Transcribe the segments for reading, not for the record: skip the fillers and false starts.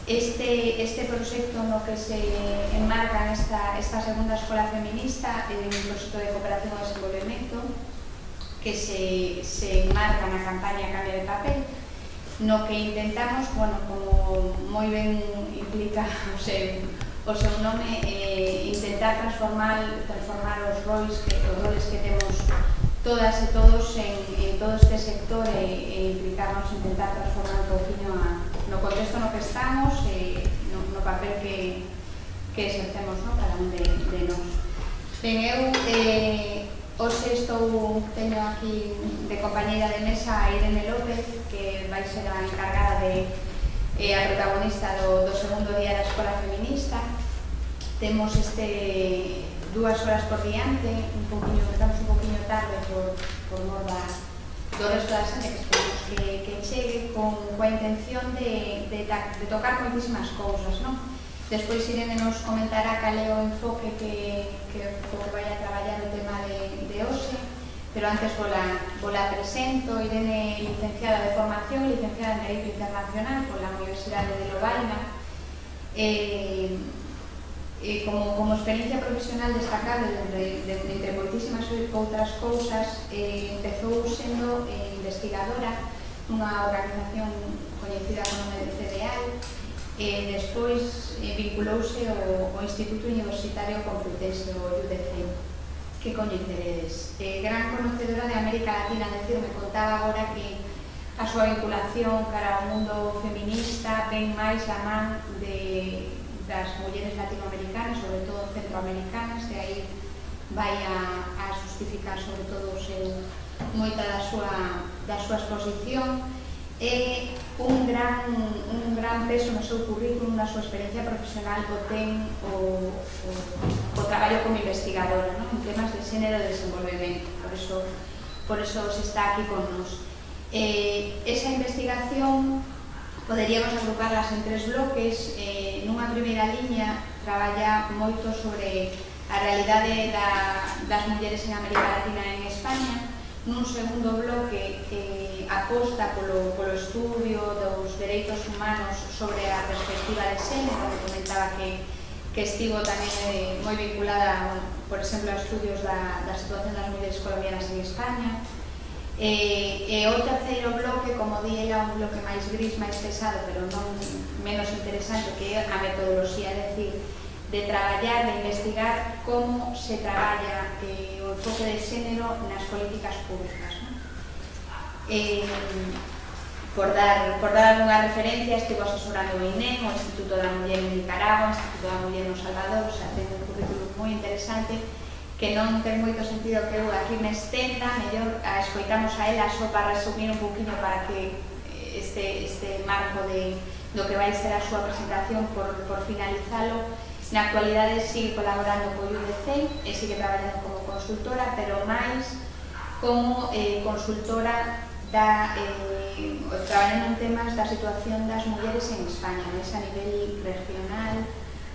Este proxecto no que se enmarca esta segunda escola feminista é un proxecto de cooperación ao desenvolvemento que se enmarca na campaña Cambio de Papel, no que intentamos, bueno, como moi ben implica o seu nome, intentar transformar os roles que temos todas e todos en todo este sector e implicarnos intentar transformar un pouquinho no contexto no que estamos e no papel que exercemos cada un de nós. Ben, eu hoxe teño aquí de compañeira de mesa a Irene López, que vai ser a encargada a protagonista do segundo día da Escola Feminista. Temos 2 horas por diante, estamos un poquinho tarde por mor do resto da xente que esperamos que chegue coa intención de tocar moitísimas cousas, non? Despois Irene nos comentará cal é o enfoque que vai a traballar o tema de hoxe, pero antes vola presento. Irene é licenciada de formación, licenciada en Dereito Internacional pola Universidade de Lovaina. Como experiencia profesional destacable entre moitísimas outras cousas, empezou sendo investigadora nunha organización coñecida como nome de CDAL, despois vinculouse ao Instituto Universitario Complutense, o UDC, que coñeceredes. Gran conocedora de América Latina, me contaba agora que a súa vinculación cara ao mundo feminista ven máis a man das mulleres latinoamericanas, sobre todo centroamericanas, e aí vai a justificar sobre todo moita da súa exposición. É un gran peso no seu currículum, na súa experiencia profesional, o ten o traballo como investigadora en temas de xénero e desenvolvemento, por eso se está aquí con nos. Esa investigación poderíamos agruparlas en 3 bloques. Nunha primeira liña traballa moito sobre a realidade das mulleres en América Latina e en España. Nun segundo bloque aposta polo estudio dos dereitos humanos sobre a perspectiva de xénero, que comentaba que estivo tamén moi vinculada, por exemplo, a estudios da situación das mulleres colombianas en España. E o terceiro bloque, como di ela, un bloque máis gris, máis pesado, pero non menos interesante, que é a metodoloxía, é dicir, de traballar, de investigar como se traballa o enfoque de xénero nas políticas públicas. Por dar algunha referencia, estivo asesorando o INEM, o Instituto da Muller en Nicaragua, o Instituto da Muller no Salvador, o sea, ten un currículum moi interesante que non ten moito sentido que eu aquí me estenda, mellor escoitamos a ela só para resumir un poquinho para que este marco do que vai ser a súa presentación por finalizalo. Na actualidade sigue colaborando co UDC e sigue traballando como consultora, pero máis como consultora traballando en temas da situación das mulleres en España, máis a nivel regional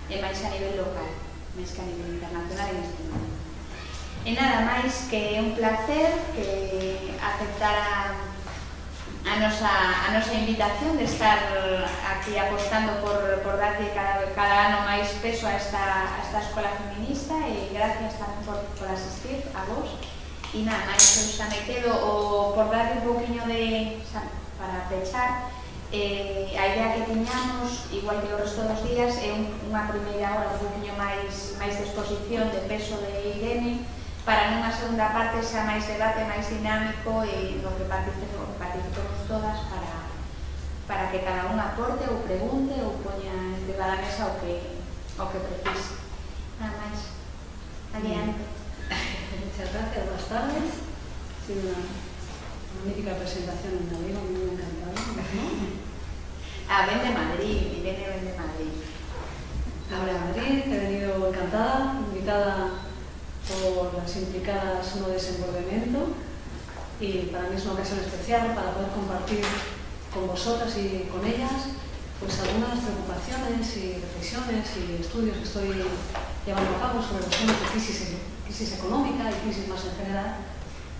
e máis a nivel local, máis que a nivel internacional en este momento. E nada máis que un placer que aceptara a nosa invitación de estar aquí apostando por darlle cada ano máis peso a esta escola feminista, e gracias tamén por asistir a vos. E nada máis, eu xa me quedo por darlle un pouquinho para pechar. A idea que tiñamos, igual que o resto dos días, é unha primeira hora un pouquinho máis de exposición, de peso de Irene, para nunha segunda parte xa máis debate, máis dinámico, e no que participemos todas para que cada unha aporte ou pregunte ou poña encima da mesa o que precise. Nada máis. Adiante. Muchas gracias, buenas tardes. Ha sido una mítica presentación en gallego, muy encantado. Ven de Madrid, Irene ven de Madrid. Ahora de Madrid, he venido encantada, invitada por las implicadas no desenvolvimiento, y para mí es una ocasión especial para poder compartir con vosotras y con ellas pues algunas preocupaciones y reflexiones y estudios que estoy llevando a cabo sobre los temas de crisis económica y crisis más en general,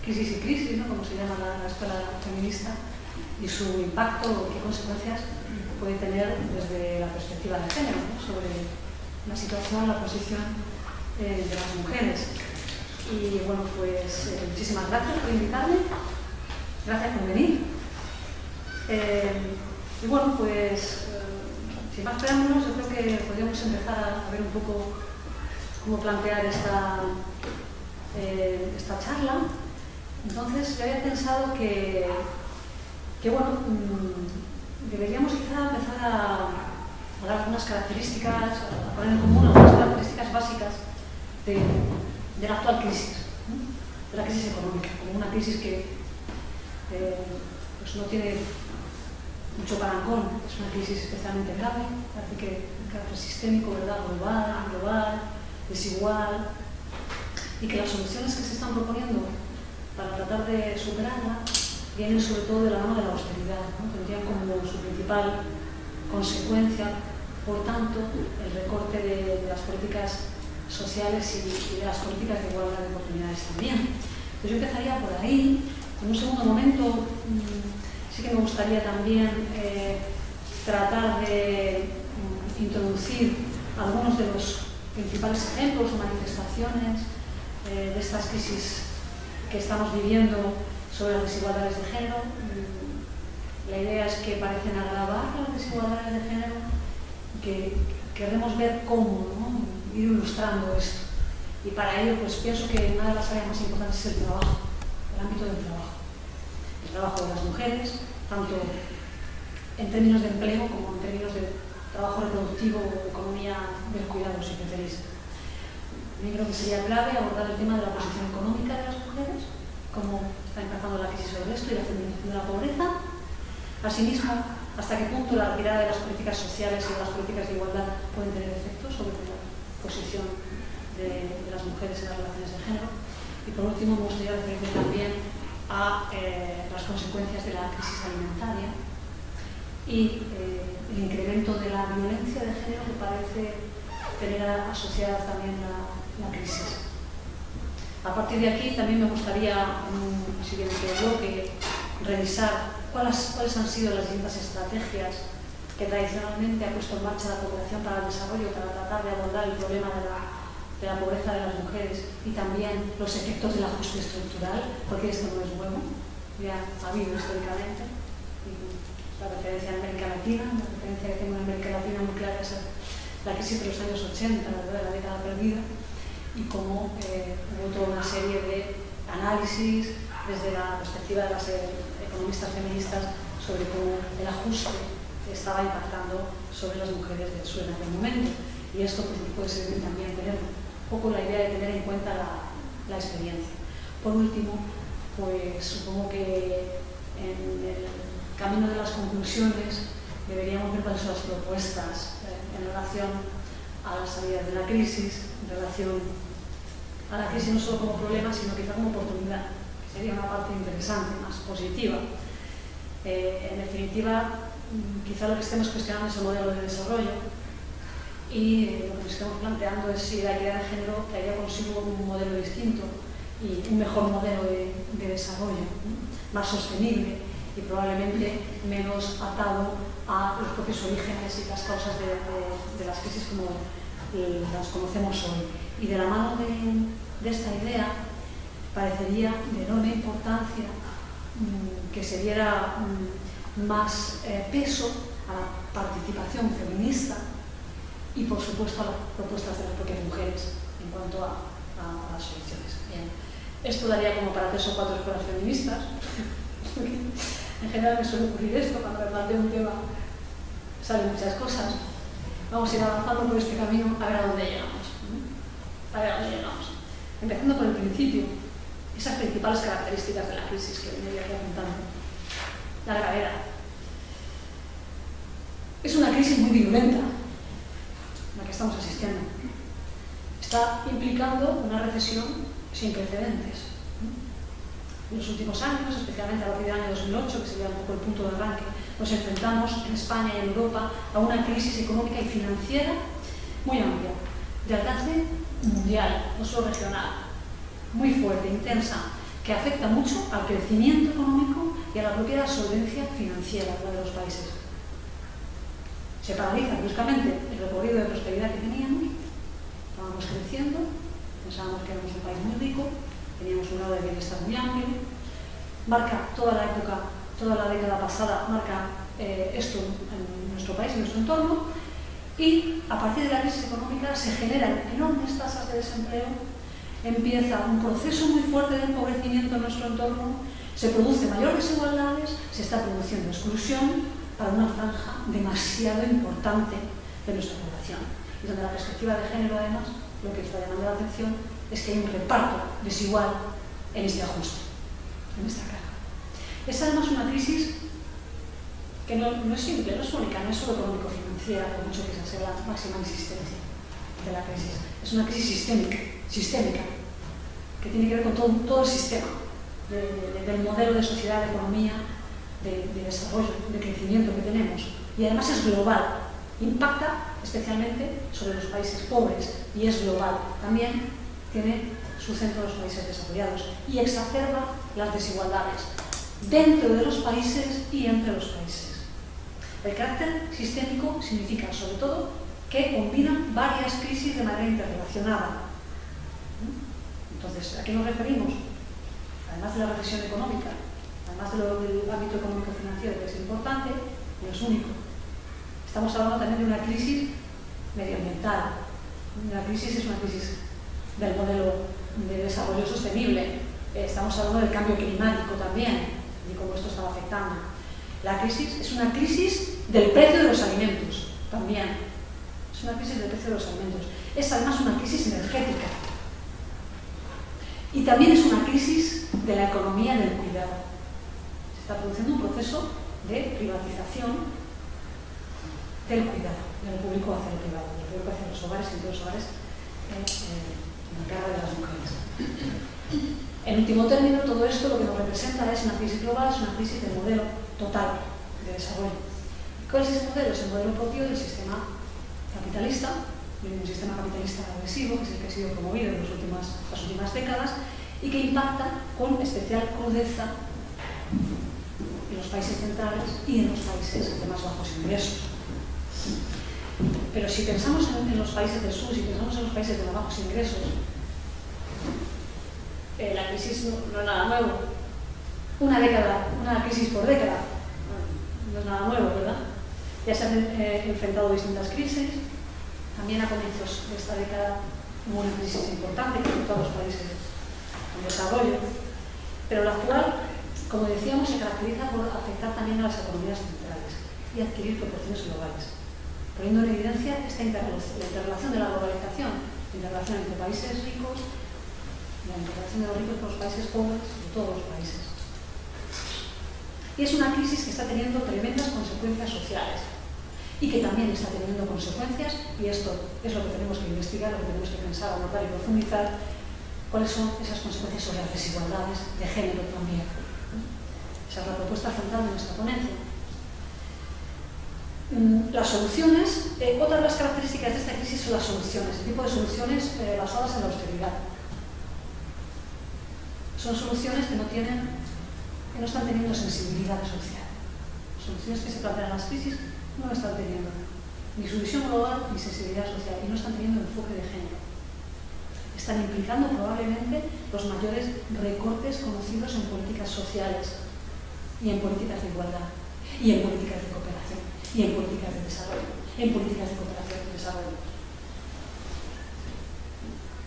crisis y crisis, ¿no?, como se llama la escuela feminista, y su impacto, qué consecuencias puede tener desde la perspectiva de género, ¿no? Sobre la situación, la posición de las mujeres. Y bueno, pues muchísimas gracias por invitarme, gracias por venir. Y bueno, pues sin más preámbulos, yo creo que podríamos empezar a ver un poco cómo plantear esta charla. Entonces, yo había pensado que bueno, deberíamos quizá empezar a dar algunas características, a poner en común algunas características básicas de la actual crisis, ¿no? De la crisis económica, como una crisis que pues no tiene mucho parangón, es una crisis especialmente grave, parece que el carácter sistémico, ¿verdad? Global, desigual, y que las soluciones que se están proponiendo para tratar de superarla vienen sobre todo de la mano de la austeridad, ¿no? Tendrían como su principal consecuencia, por tanto, el recorte de las políticas sociales y de las políticas de igualdad de oportunidades también. Entonces yo empezaría por ahí. En un segundo momento sí que me gustaría también tratar de introducir algunos de los principales ejemplos o manifestaciones de estas crisis que estamos viviendo sobre las desigualdades de género. La idea es que parecen agravar las desigualdades de género, que queremos ver cómo, ¿no? Ir ilustrando esto. Y para ello, pues pienso que una de las áreas más importantes es el trabajo, el ámbito del trabajo. El trabajo de las mujeres, tanto en términos de empleo como en términos de trabajo reproductivo o economía del cuidado, si preferís. Yo creo que sería clave abordar el tema de la posición económica de las mujeres, cómo está impactando la crisis sobre esto y la feminización de la pobreza. Asimismo, hasta qué punto la retirada de las políticas sociales y de las políticas de igualdad pueden tener efectos sobre la posición de las mujeres en las relaciones de género. Y por último, me gustaría referirme también a las consecuencias de la crisis alimentaria y el incremento de la violencia de género que parece tener asociada también la crisis. A partir de aquí también me gustaría, en un siguiente bloque, revisar cuáles han sido las distintas estrategias que tradicionalmente ha puesto en marcha la Cooperación para el Desarrollo para tratar de abordar el problema de la pobreza de las mujeres y también los efectos del ajuste estructural, porque esto no es nuevo, ya ha habido históricamente. La referencia a América Latina, la referencia que tengo en América Latina muy clara es la crisis de los años 80, de la década perdida, y cómo hubo toda una serie de análisis desde la perspectiva de las economistas feministas sobre cómo el ajuste estaba impactando sobre las mujeres del sur en aquel momento. Y esto pues, nos puede servir también tener un poco la idea de tener en cuenta la experiencia. Por último, pues supongo que en el camino de las conclusiones deberíamos ver cuáles son las propuestas en relación a las salidas de la crisis, en relación a la crisis no solo como problema, sino quizá como oportunidad, que sería una parte interesante, más positiva. En definitiva, quizá lo que estemos cuestionando es el modelo de desarrollo y lo que estamos planteando es si la equidad de género traería consigo un modelo distinto y un mejor modelo de desarrollo, más sostenible y probablemente menos atado a los propios orígenes y las causas de las crisis como las conocemos hoy. Y de la mano de esta idea parecería de enorme importancia que se diera más peso a la participación feminista y por supuesto a las propuestas de las propias mujeres en cuanto a las soluciones. Bien. Esto daría como para 3 o 4 escuelas feministas. En general me suele ocurrir esto cuando me planteo un tema, salen muchas cosas. Vamos a ir avanzando por este camino a ver a dónde llegamos. Empezando por el principio, esas principales características de la crisis que venía aquí apuntando. La gravedad. Es una crisis muy virulenta la que estamos asistiendo. Está implicando una recesión sin precedentes. En los últimos años, especialmente a partir del año 2008, que sería un poco el punto de arranque, nos enfrentamos en España y en Europa a una crisis económica y financiera muy amplia, de alcance mundial, no solo regional, muy fuerte, intensa, que afecta mucho al crecimiento económico y a la propia solvencia financiera de los países. Se paraliza bruscamente el recorrido de prosperidad que teníamos, estábamos creciendo, pensábamos que éramos un país muy rico, teníamos un grado de bienestar muy amplio, marca toda la época, toda la década pasada, marca esto en nuestro país, en nuestro entorno, y a partir de la crisis económica se generan enormes tasas de desempleo, empieza un proceso muy fuerte de empobrecimiento en nuestro entorno, se producen mayores desigualdades, se está produciendo exclusión para una franja demasiado importante de nuestra población. Y donde la perspectiva de género, además, lo que está llamando la atención es que hay un reparto desigual en este ajuste, en esta carga. Es además una crisis que no es simple, no es única, no es solo económico-financiera, por mucho que sea la máxima insistencia de la crisis. Es una crisis sistémica, que tiene que ver con todo el sistema del modelo de sociedad, de economía, de desarrollo, de crecimiento que tenemos. Y además es global, impacta especialmente sobre los países pobres y es global. También tiene su centro en los países desarrollados y exacerba las desigualdades dentro de los países y entre los países. El carácter sistémico significa, sobre todo, que combinan varias crisis de manera interrelacionada. Entonces, ¿a qué nos referimos? Además de la recesión económica, además del ámbito económico-financiero, que es importante, no es único. Estamos hablando también de una crisis medioambiental. Una crisis es una crisis del modelo de desarrollo sostenible. Estamos hablando del cambio climático también, y cómo esto estaba afectando. La crisis es una crisis del precio de los alimentos, también. Es una crisis del precio de los alimentos. Es además una crisis energética. Y también es una crisis de la economía del cuidado. Se está produciendo un proceso de privatización del cuidado, del público hacia el privado, del público hacia los hogares, entre los hogares, en la carga de las mujeres. En último término, todo esto lo que nos representa es una crisis global, es una crisis del modelo total de desarrollo. ¿Cuál es ese modelo? Es el modelo propio del sistema capitalista, un sistema capitalista agresivo, que es el que ha sido promovido en las últimas décadas y que impacta con especial crudeza en los países centrales y en los países de más bajos ingresos. Pero si pensamos en los países del sur, si pensamos en los países de más bajos ingresos, la crisis no es nada nuevo. Una crisis por década, no es nada nuevo, ¿verdad? Ya se han enfrentado distintas crisis. También a comienzos de esta década hubo una crisis importante que afectó a los países en desarrollo. Pero la actual, como decíamos, se caracteriza por afectar también a las economías centrales y adquirir proporciones globales, poniendo en evidencia esta interrelación de la globalización, la interrelación entre países ricos, la interrelación de los ricos con los países pobres, de todos los países. Y es una crisis que está teniendo tremendas consecuencias sociales y que también está teniendo consecuencias, y esto es lo que tenemos que investigar, lo que tenemos que pensar, anotar y profundizar, cuáles son esas consecuencias sobre las desigualdades de género también. Esa es la propuesta central de nuestra ponencia. Las soluciones, otra de las características de esta crisis son las soluciones, el tipo de soluciones basadas en la austeridad. Son soluciones que no están teniendo sensibilidad social. Soluciones que se plantean en las crisis no están teniendo ni su visión global ni sensibilidad social y no están teniendo enfoque de género. Están implicando probablemente los mayores recortes conocidos en políticas sociales y en políticas de igualdad y en políticas de cooperación y en políticas de desarrollo, en políticas de cooperación y desarrollo.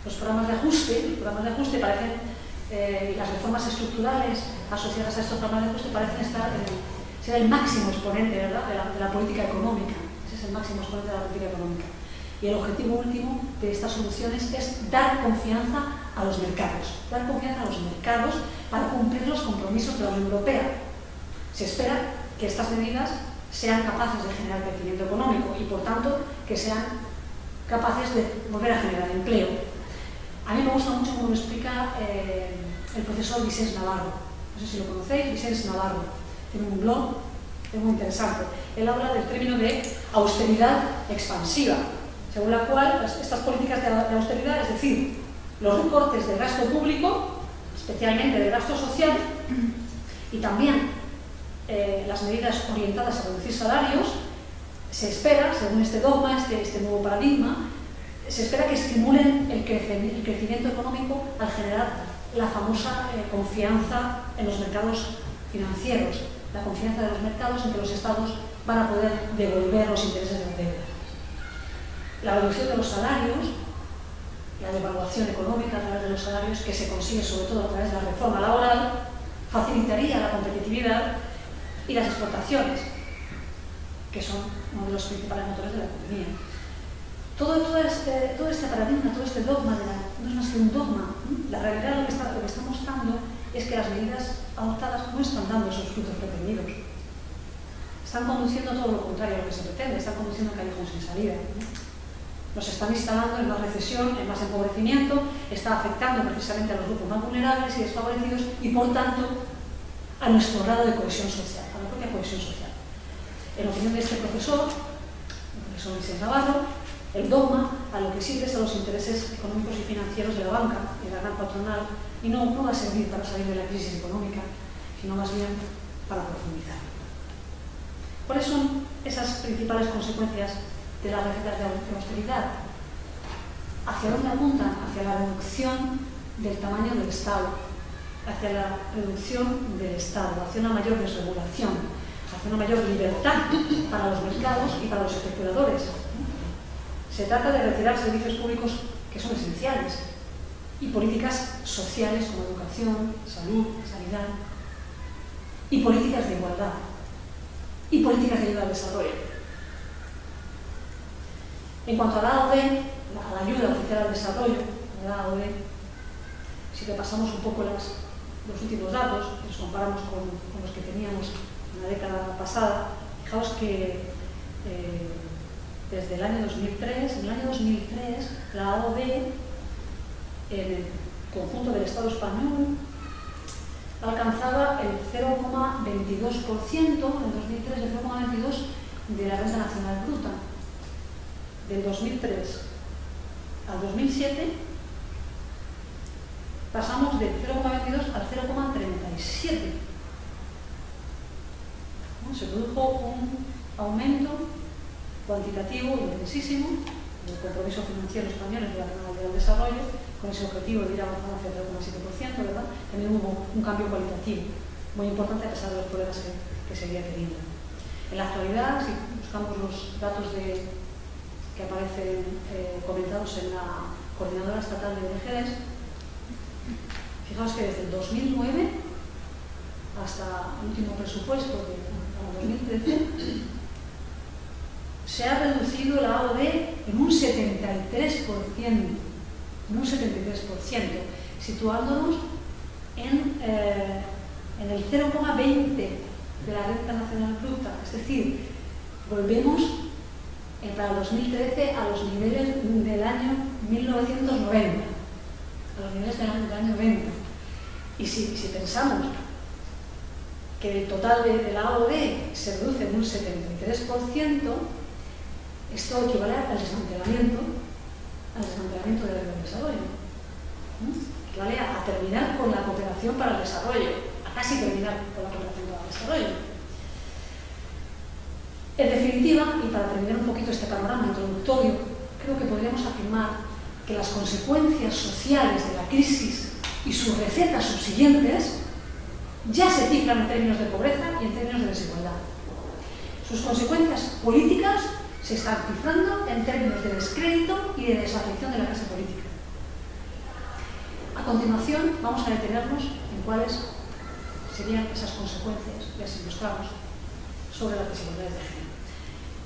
Los programas de ajuste parecen, las reformas estructurales asociadas a estos programas de ajuste parecen ser el máximo exponente, ¿verdad?, de la política económica. Ese es el máximo exponente de la política económica. Y el objetivo último de estas soluciones es dar confianza a los mercados. Dar confianza a los mercados para cumplir los compromisos de la Unión Europea. Se espera que estas medidas sean capaces de generar crecimiento económico y, por tanto, que sean capaces de volver a generar empleo. A mí me gusta mucho cómo lo explica el profesor Vicens Navarro. No sé si lo conocéis, Vicens Navarro. Tiene un blog, es muy interesante. Él habla del término de austeridad expansiva, según la cual estas políticas de austeridad, es decir, los recortes del gasto público, especialmente del gasto social, y también las medidas orientadas a reducir salarios, se espera, según este dogma, este nuevo paradigma, se espera que estimulen el crecimiento económico al generar la famosa confianza en los mercados financieros, la confianza de los mercados en que los estados van a poder devolver los intereses de la deuda. La reducción de los salarios, la devaluación económica a través de los salarios, que se consigue sobre todo a través de la reforma laboral, facilitaría la competitividad y las exportaciones, que son uno de los principales motores de la economía. Todo este paradigma, todo este dogma, no es más que un dogma. La realidad lo que está mostrando es que las medidas adoptadas no están dando esos frutos pretendidos. Están conduciendo todo lo contrario a lo que se pretende, están conduciendo a un callejón sin salida. Nos están instalando en más recesión, en más empobrecimiento, está afectando precisamente a los grupos más vulnerables y desfavorecidos y, por tanto, a nuestro grado de cohesión social, a la propia cohesión social. En opinión de este profesor, el profesor Vicente Navarro, el dogma a lo que sirve es a los intereses económicos y financieros de la banca y de la gran patronal, y no va a servir para salir de la crisis económica, sino más bien para profundizar. ¿Cuáles son esas principales consecuencias de las recetas de austeridad? ¿Hacia dónde apuntan? Hacia la reducción del tamaño del Estado, hacia la reducción del Estado, hacia una mayor desregulación, hacia una mayor libertad para los mercados y para los especuladores. Se trata de retirar servicios públicos que son esenciales y políticas sociales como educación, salud, sanidad, y políticas de igualdad y políticas de ayuda al desarrollo. En cuanto a la AOD, a la ayuda oficial al desarrollo, la AOD, si repasamos un poco los últimos datos, los comparamos con los que teníamos en la década pasada, fijaos que desde el año 2003, la AOD, en el conjunto del Estado español, alcanzaba el 0,22%, en 2003 el 0,22% de la renta nacional bruta. Del 2003 al 2007 pasamos del 0,22 al 0,37. Se produjo un aumento cuantitativo intensísimo del compromiso financiero español en relación al desarrollo, con ese objetivo de ir avanzando hacia el 0,7%, ¿verdad? También hubo un cambio cualitativo muy importante a pesar de los problemas que seguía teniendo. En la actualidad, si buscamos los datos que aparecen comentados en la Coordinadora Estatal de ONGs, fijaos que desde el 2009 hasta el último presupuesto de 2013 se ha reducido la AOD en un 73%, situándonos en el 0,20% de la renta nacional bruta. Es decir, volvemos para el 2013 a los niveles del año 1990, a los niveles del año 90. Y si pensamos que el total de la AOD se reduce en un 73%, esto equivale al desmantelamiento de la ayuda al desarrollo. Equivale a terminar con la cooperación para el desarrollo, a casi terminar con la cooperación para el desarrollo. En definitiva, y para terminar un poquito este panorama introductorio, creo que podríamos afirmar que las consecuencias sociales de la crisis y sus recetas subsiguientes ya se cifran en términos de pobreza y en términos de desigualdad. Sus consecuencias políticas se están cifrando en términos de descrédito y de desafección de la clase política. A continuación, vamos a detenernos en cuáles serían esas consecuencias, las ilustramos, sobre las desigualdades de género.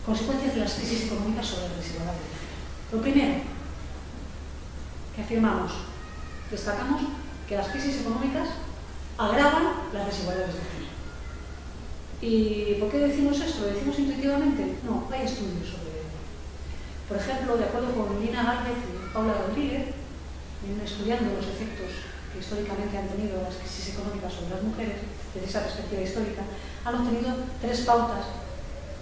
Consecuencias de las crisis económicas sobre las desigualdades de género. Lo primero que afirmamos, destacamos que las crisis económicas agravan las desigualdades de género. ¿Y por qué decimos esto? ¿Lo decimos intuitivamente? No, hay estudios sobre ello. Por ejemplo, de acuerdo con Lina Gálvez y Paula Rodríguez, vienen estudiando los efectos que históricamente han tenido las crisis económicas sobre las mujeres, desde esa perspectiva histórica, han obtenido 3 pautas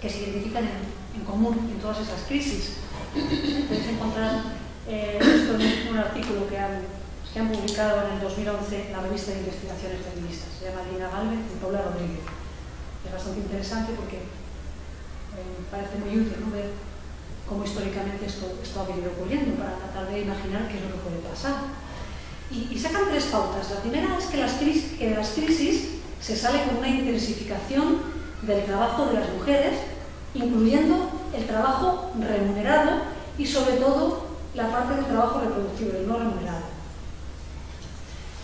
que se identifican en común en todas esas crisis. Podéis encontrar esto en un artículo que han que han publicado en el 2011 la revista de investigaciones feministas. Se llama Lina Gálvez y Paula Rodríguez. Es bastante interesante porque me parece muy útil, ¿no?, ver cómo históricamente esto ha venido ocurriendo para tratar de imaginar qué es lo que puede pasar. Y sacan 3 pautas. La primera es que de las crisis se sale con una intensificación del trabajo de las mujeres, incluyendo el trabajo remunerado y sobre todo la parte del trabajo reproductivo, el no remunerado.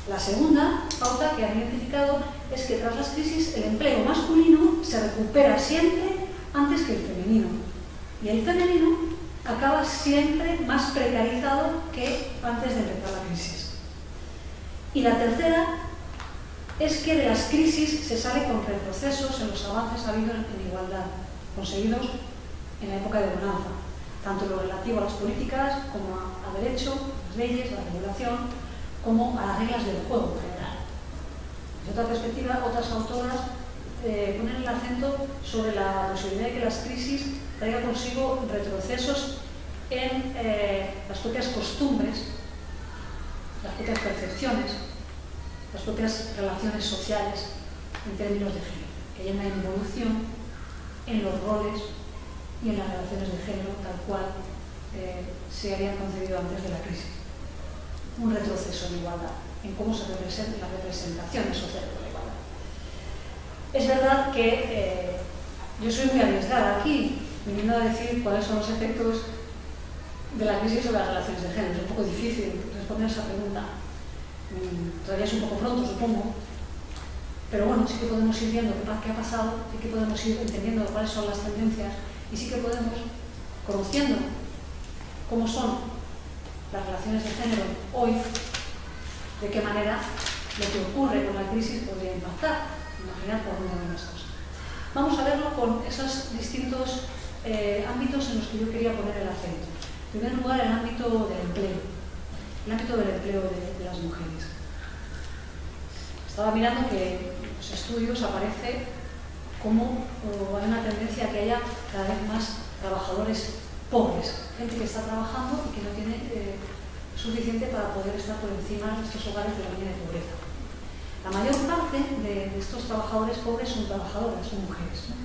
La segunda pauta que han identificado es que tras las crisis el empleo masculino se recupera siempre antes que el femenino. Y el femenino acaba siempre más precarizado que antes de empezar la crisis. Y la tercera es que de las crisis se sale con retrocesos en los avances habidos en igualdad, conseguidos en la época de bonanza, tanto en lo relativo a las políticas como al derecho, las leyes, la regulación, como a las reglas del juego en general. Desde otra perspectiva, otras autoras ponen el acento sobre la posibilidad de que las crisis traigan consigo retrocesos en las propias costumbres, las propias percepciones, las propias relaciones sociales en términos de género, que hay una involución en los roles y en las relaciones de género tal cual se habían concebido antes de la crisis. Un retroceso en igualdad, en cómo se representan las representaciones sociales de la igualdad. Es verdad que yo soy muy arriesgada aquí, viniendo a decir cuáles son los efectos de la crisis sobre las relaciones de género. Es un poco difícil responder a esa pregunta. Todavía es un poco pronto, supongo. Pero bueno, sí que podemos ir viendo qué ha pasado, sí que podemos ir entendiendo cuáles son las tendencias y sí que podemos, conociendo cómo son las relaciones de género hoy, de qué manera lo que ocurre con la crisis podría impactar. Imaginar por dónde van las cosas. Vamos a verlo con esos distintos ámbitos en los que yo quería poner el acento. En primer lugar, el ámbito del empleo. El ámbito del empleo de las mujeres. Estaba mirando que en los estudios aparece como hay una tendencia a que haya cada vez más trabajadores pobres, gente que está trabajando y que no tiene suficiente para poder estar por encima de estos hogares de la línea de pobreza. La mayor parte de estos trabajadores pobres son trabajadoras, son mujeres, ¿no?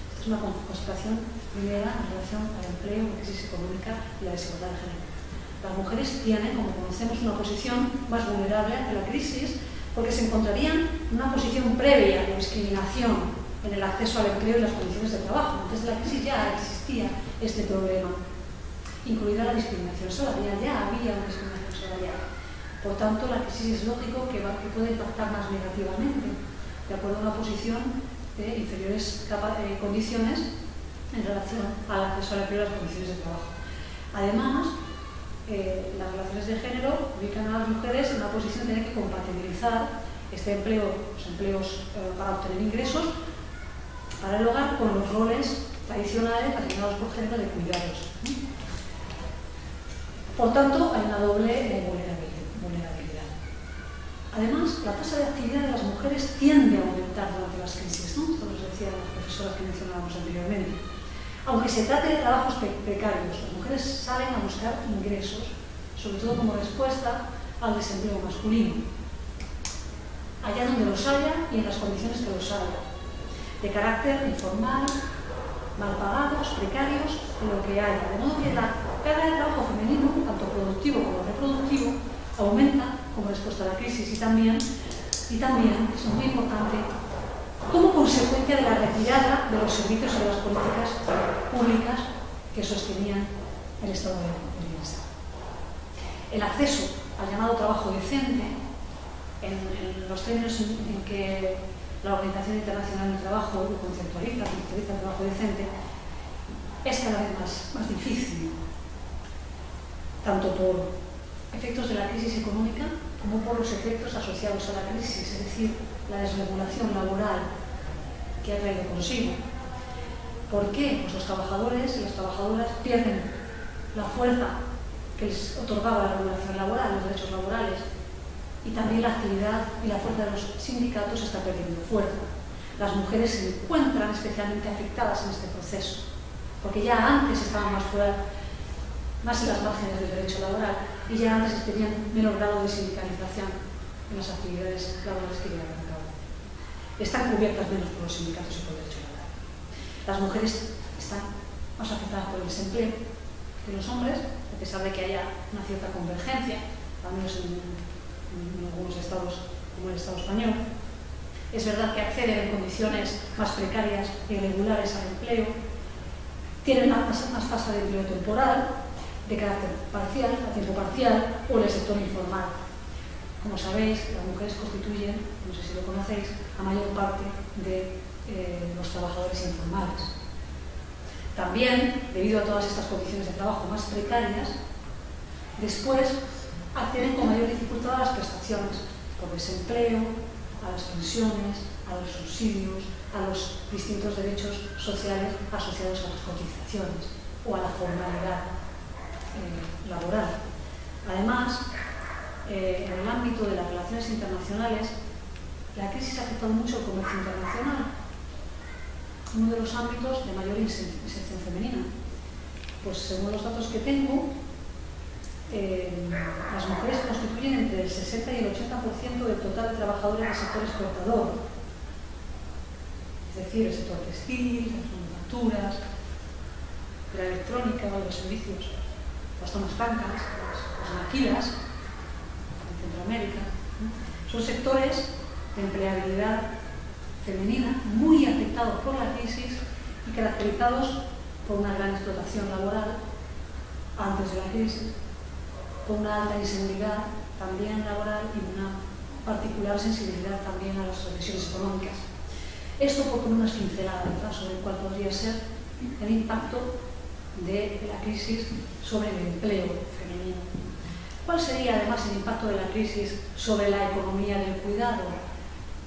Esta es una constatación primera en relación al empleo, la crisis económica y la desigualdad de género. Las mujeres tienen, como conocemos, una posición más vulnerable ante la crisis porque se encontrarían en una posición previa de discriminación en el acceso al empleo y las condiciones de trabajo. Antes de la crisis ya existía este problema, incluida la discriminación salarial, ya había una discriminación salarial. Por tanto, la crisis es lógico que puede impactar más negativamente, de acuerdo a una posición de inferiores condiciones en relación al acceso al empleo y las condiciones de trabajo. Además, las relaciones de género ubican a las mujeres en una posición de tener que compatibilizar este empleo, los empleos para obtener ingresos para el hogar con los roles tradicionales asignados por género de cuidados. Por tanto, hay una doble vulnerabilidad. Además, la tasa de actividad de las mujeres tiende a aumentar durante las crisis, ¿no? Esto nos decían las profesoras que mencionábamos anteriormente. Aunque se trate de trabajos precarios, las mujeres salen a buscar ingresos, sobre todo como respuesta al desempleo masculino, allá donde los haya y en las condiciones que los haya, de carácter informal, mal pagados, precarios, de lo que haya. De modo que la carga de trabajo femenino, tanto productivo como reproductivo, aumenta como respuesta a la crisis y también, eso es muy importante, como consecuencia de la retirada de los servicios y de las políticas públicas que sostenían el estado de bienestar. El acceso al llamado trabajo decente, en los términos en que la Organización Internacional del Trabajo lo conceptualiza el trabajo decente, es cada vez más difícil, tanto por efectos de la crisis económica como por los efectos asociados a la crisis, es decir, la desregulación laboral que ha traído consigo. ¿Por qué? Pues los trabajadores y las trabajadoras pierden la fuerza que les otorgaba la regulación laboral, los derechos laborales, y también la actividad y la fuerza de los sindicatos está perdiendo fuerza. Las mujeres se encuentran especialmente afectadas en este proceso, porque ya antes estaban más en las márgenes del derecho laboral, y ya antes tenían menor grado de sindicalización en las actividades laborales que llevan a cabo. Están cubiertas menos por los sindicatos y por el derecho laboral. Las mujeres están más afectadas por el desempleo que los hombres, a pesar de que haya una cierta convergencia, al menos en algunos estados como el Estado español. Es verdad que acceden en condiciones más precarias e irregulares al empleo, tienen más tasa de empleo temporal, de carácter parcial, a tiempo parcial, o en el sector informal. Como sabéis, las mujeres constituyen, no sé si lo conocéis, la mayor parte de los trabajadores informales. También, debido a todas estas condiciones de trabajo más precarias, después acceden con mayor dificultad a las prestaciones por desempleo, a las pensiones, a los subsidios, a los distintos derechos sociales asociados a las cotizaciones o a la formalidad laboral. Además, en el ámbito de las relaciones internacionales, la crisis ha afectado mucho el comercio internacional, uno de los ámbitos de mayor inserción femenina. Pues según los datos que tengo, las mujeres constituyen entre el 60 y el 80% del total de trabajadores del sector exportador, es decir, el sector textil, las manufacturas, de la electrónica o de los servicios, las zonas francas, las maquilas, en Centroamérica. Son sectores de empleabilidad femenina muy afectados por la crisis y caracterizados por una gran explotación laboral antes de la crisis, con una alta inseguridad también laboral y una particular sensibilidad también a las presiones económicas. Esto por poner unas pinceladas sobre el cual podría ser el impacto de la crisis sobre el empleo femenino. ¿Cuál sería además el impacto de la crisis sobre la economía del cuidado?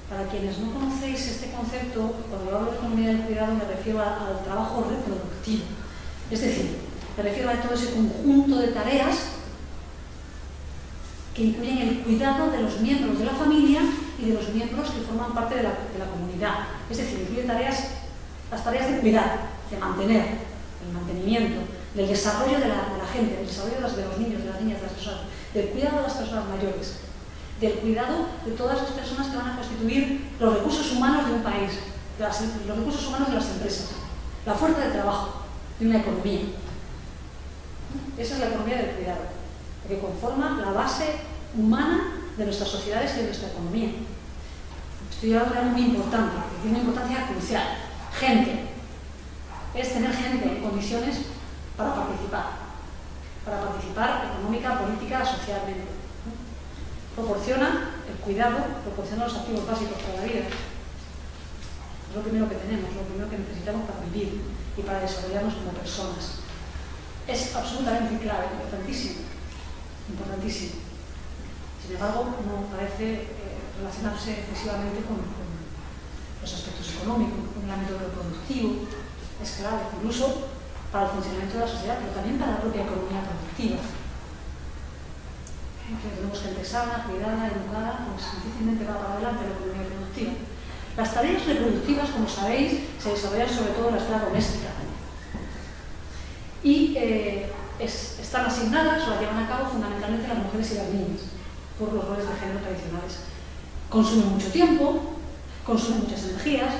Para quienes no conocéis este concepto, cuando hablo de economía del cuidado me refiero al trabajo reproductivo. Es decir, me refiero a todo ese conjunto de tareas que incluyen el cuidado de los miembros de la familia y de los miembros que forman parte de la comunidad. Es decir, incluye las tareas de cuidar, de mantener, el mantenimiento, del desarrollo de la gente, del desarrollo de los niños, de las niñas, de las personas, del cuidado de las personas mayores, del cuidado de todas las personas que van a constituir los recursos humanos de un país, los recursos humanos de las empresas, la fuerza de trabajo de una economía. Esa es la economía del cuidado, que conforma la base humana de nuestras sociedades y de nuestra economía. Estoy hablando de algo muy importante, que tiene una importancia crucial. Gente. Es tener gente en condiciones para participar económica, política, socialmente. Proporciona el cuidado, proporciona los activos básicos para la vida. Es lo primero que tenemos, lo primero que necesitamos para vivir y para desarrollarnos como personas. Es absolutamente clave, importantísimo. Sin embargo, no parece relacionarse excesivamente con los aspectos económicos, con el ámbito reproductivo. Es clave, incluso para el funcionamiento de la sociedad, pero también para la propia economía productiva. Que tenemos gente sana, cuidada, educada, pues difícilmente va para adelante la economía productiva. Las tareas reproductivas, como sabéis, se desarrollan sobre todo en la esfera doméstica. Y están asignadas o las llevan a cabo fundamentalmente las mujeres y las niñas, por los roles de género tradicionales. Consumen mucho tiempo, consumen muchas energías,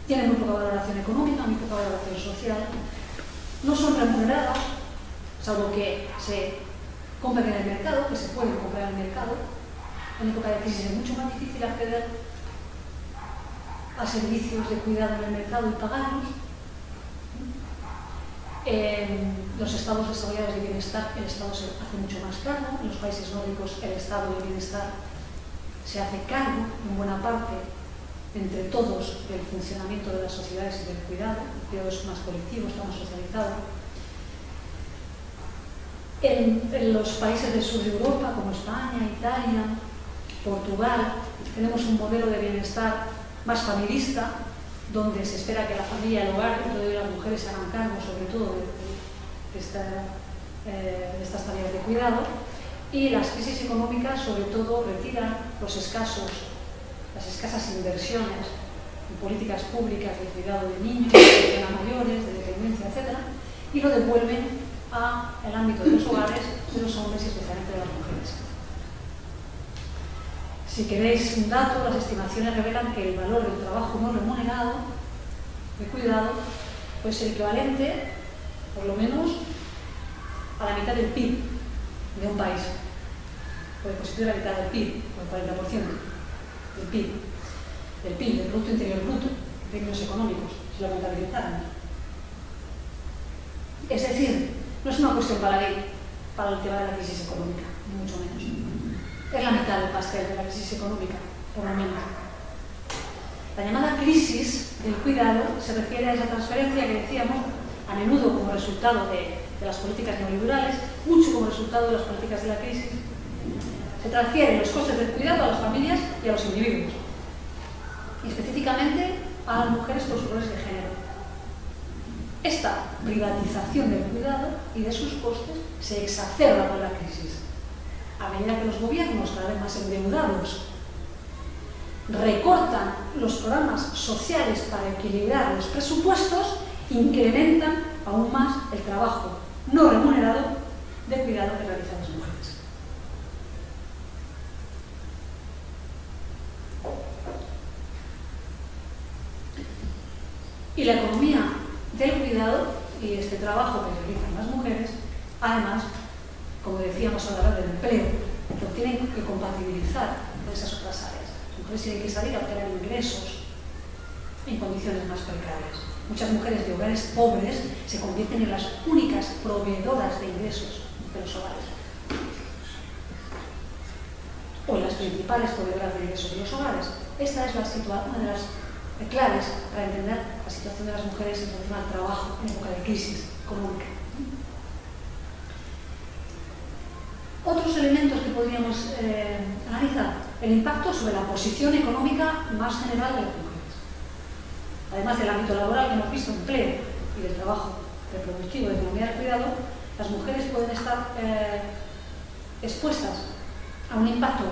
tienen muy poca valoración económica, muy poca valoración social, no son remuneradas, salvo que se compren en el mercado, que se pueden comprar en el mercado. En época de crisis es mucho más difícil acceder a servicios de cuidado en el mercado y pagarlos. En los estados desarrollados de bienestar, el Estado se hace mucho más cargo. En los países nórdicos, el estado de bienestar se hace cargo, en buena parte, entre todos, del funcionamiento de las sociedades y del cuidado. El cuidado es más colectivo, está más socializado. En los países del sur de Europa, como España, Italia, Portugal, tenemos un modelo de bienestar más familista, donde se espera que la familia, el hogar, donde las mujeres se hagan cargo sobre todo de estas tareas de cuidado, y las crisis económicas sobre todo retiran las escasas inversiones en políticas públicas de cuidado de niños, de atención a mayores, de dependencia, etc., y lo devuelven al ámbito de los hogares de los hombres y especialmente de las mujeres. Si queréis un dato, las estimaciones revelan que el valor del trabajo no remunerado de cuidado puede ser equivalente, por lo menos, a la mitad del PIB de un país. Puede constituir la mitad del PIB, o el 40% del PIB, del Producto Interior Bruto, en términos económicos, si lo contabilizáramos. Es decir, no es una cuestión baladí para el tema de la crisis económica, ni mucho menos. Es la mitad del pastel de la crisis económica, por lo menos. La llamada crisis del cuidado se refiere a esa transferencia que decíamos, a menudo como resultado de las políticas neoliberales, mucho como resultado de las políticas de la crisis. Se transfieren los costes del cuidado a las familias y a los individuos, y específicamente a las mujeres por sus roles de género. Esta privatización del cuidado y de sus costes se exacerba con la crisis, a medida que los gobiernos, cada vez más endeudados, recortan los programas sociales para equilibrar los presupuestos, incrementan aún más el trabajo no remunerado de cuidado que realizan las mujeres. Y la economía del cuidado y este trabajo que realizan las mujeres, además, como decíamos a la hora del empleo, lo tienen que compatibilizar con esas otras áreas. Las mujeres tienen que salir a obtener ingresos en condiciones más precarias. Muchas mujeres de hogares pobres se convierten en las únicas proveedoras de ingresos de los hogares, o las principales proveedoras de ingresos de los hogares. Esta es una de las claves para entender la situación de las mujeres en relación al trabajo en época de crisis económica. Otros elementos que podríamos analizar: el impacto sobre la posición económica más general de las mujeres. Además del ámbito laboral que hemos visto, empleo y del trabajo reproductivo de economía del cuidado, las mujeres pueden estar expuestas a un impacto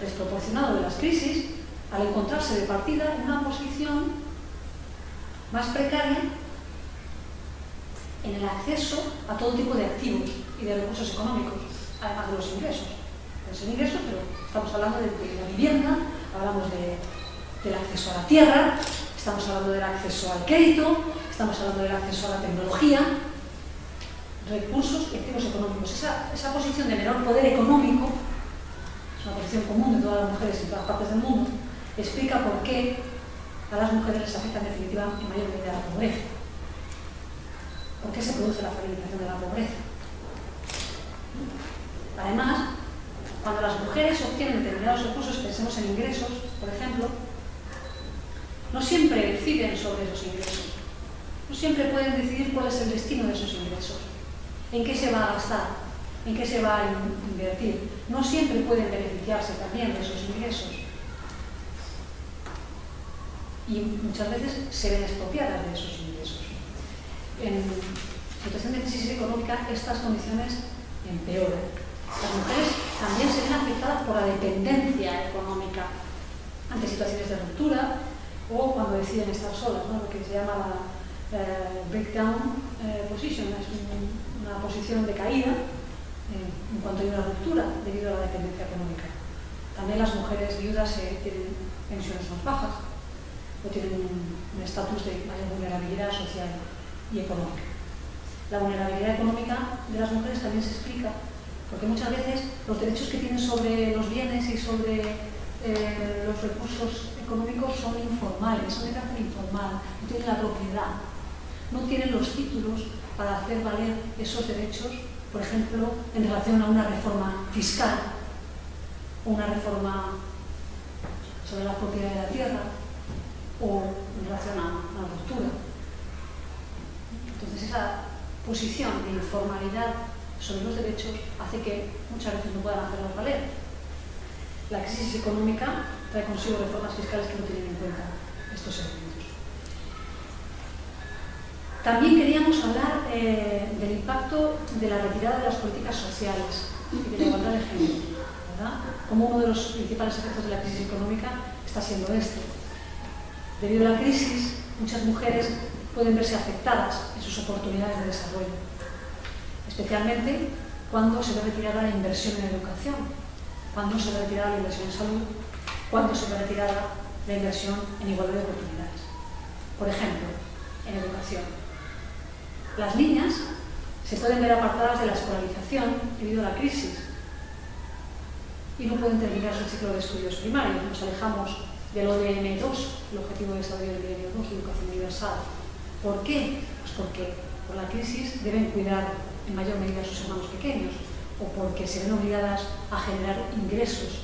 desproporcionado de las crisis al encontrarse de partida en una posición más precaria en el acceso a todo tipo de activos y de recursos económicos, además de los ingresos. Pueden ser ingresos, pero estamos hablando de la vivienda, hablamos del acceso a la tierra, estamos hablando del acceso al crédito, estamos hablando del acceso a la tecnología, recursos y activos económicos. Esa posición de menor poder económico es una posición común de todas las mujeres en todas partes del mundo. Explica por qué a las mujeres les afecta en definitiva en mayor medida la pobreza. ¿Por qué se produce la feminización de la pobreza? Además, cuando las mujeres obtienen determinados recursos, pensemos en ingresos, por ejemplo, no siempre deciden sobre esos ingresos. No siempre pueden decidir cuál es el destino de esos ingresos, en qué se va a gastar, en qué se va a invertir. No siempre pueden beneficiarse también de esos ingresos. Y muchas veces se ven expropiadas de esos ingresos. En situación de crisis económica, estas condiciones empeoran. Las mujeres también se ven afectadas por la dependencia económica ante situaciones de ruptura o cuando deciden estar solas, ¿no? Lo que se llama la breakdown position, es una posición de caída en cuanto hay una ruptura debido a la dependencia económica. También las mujeres viudas tienen pensiones más bajas o tienen un estatus de mayor vulnerabilidad social y económica. La vulnerabilidad económica de las mujeres también se explica porque muchas veces los derechos que tienen sobre los bienes y sobre los recursos económicos son informales, son de carácter informal, no tienen la propiedad, no tienen los títulos para hacer valer esos derechos, por ejemplo, en relación a una reforma fiscal o una reforma sobre la propiedad de la tierra o en relación a una ruptura. Entonces esa posición de informalidad sobre los derechos hace que muchas veces no puedan hacerlos valer. La crisis económica trae consigo reformas fiscales que no tienen en cuenta estos elementos. También queríamos hablar del impacto de la retirada de las políticas sociales y de la igualdad de género, ¿verdad? Como uno de los principales efectos de la crisis económica está siendo este. Debido a la crisis, muchas mujeres pueden verse afectadas en sus oportunidades de desarrollo, especialmente ¿Cuándo se debe retirar la inversión en educación? ¿Cuándo se debe retirar la inversión en salud? ¿Cuándo se debe retirar la inversión en igualdad de oportunidades? Por ejemplo, en educación. Las niñas se pueden ver apartadas de la escolarización debido a la crisis y no pueden terminar su ciclo de estudios primarios. Nos alejamos del ODM 2, el Objetivo de Desarrollo del Milenio 2, Educación Universal. ¿Por qué? Pues porque por la crisis deben cuidar en mayor medida a sus hermanos pequeños, o porque se ven obligadas a generar ingresos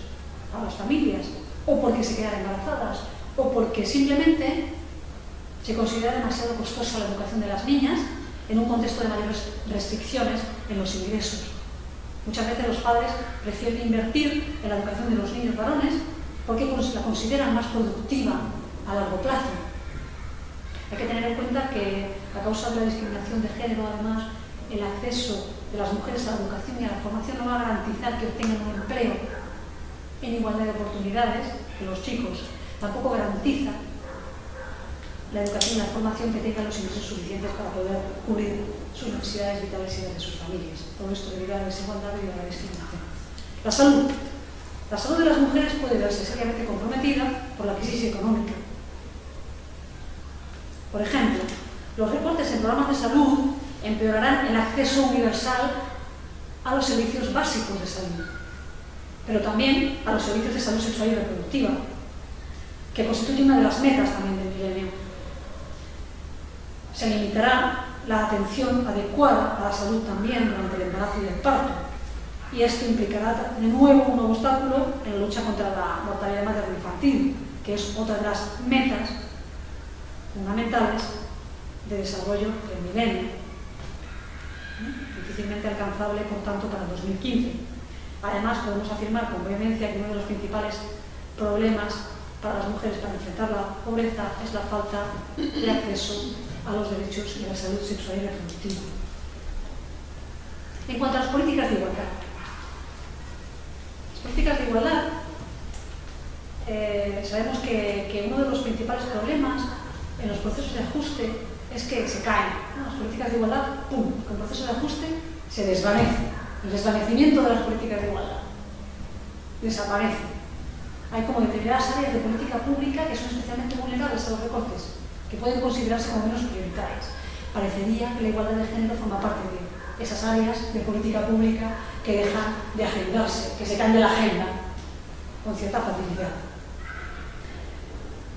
a las familias, o porque se quedan embarazadas, o porque simplemente se considera demasiado costosa la educación de las niñas en un contexto de mayores restricciones en los ingresos. Muchas veces los padres prefieren invertir en la educación de los niños varones porque la consideran más productiva a largo plazo. Hay que tener en cuenta que a causa de la discriminación de género, además, el acceso de las mujeres a la educación y a la formación no va a garantizar que obtengan un empleo en igualdad de oportunidades que los chicos. Tampoco garantiza la educación y la formación que tengan los ingresos suficientes para poder cubrir sus necesidades vitales y las de sus familias. Todo esto debido a la desigualdad y a la discriminación. La salud. La salud de las mujeres puede verse seriamente comprometida por la crisis económica. Por ejemplo, los recortes en programas de salud empeorarán el acceso universal a los servicios básicos de salud, pero también a los servicios de salud sexual y reproductiva, que constituye una de las metas también del milenio. Se limitará la atención adecuada a la salud también durante el embarazo y el parto, y esto implicará de nuevo un nuevo obstáculo en la lucha contra la mortalidad materno-infantil, que es otra de las metas fundamentales de desarrollo del milenio, difícilmente alcanzable, por tanto, para 2015. Además, podemos afirmar con vehemencia que uno de los principales problemas para las mujeres para enfrentar la pobreza es la falta de acceso a los derechos y a la salud sexual y reproductiva. En cuanto a las políticas de igualdad, sabemos que uno de los principales problemas en los procesos de ajuste es que se caen, ¿no? Las políticas de igualdad, ¡pum!, con el proceso de ajuste se desvanece. El desvanecimiento de las políticas de igualdad desaparece. Hay como determinadas áreas de política pública que son especialmente vulnerables a los recortes, que pueden considerarse como menos prioritarias. Parecería que la igualdad de género forma parte de esas áreas de política pública que dejan de agendarse, que se caen de la agenda con cierta facilidad.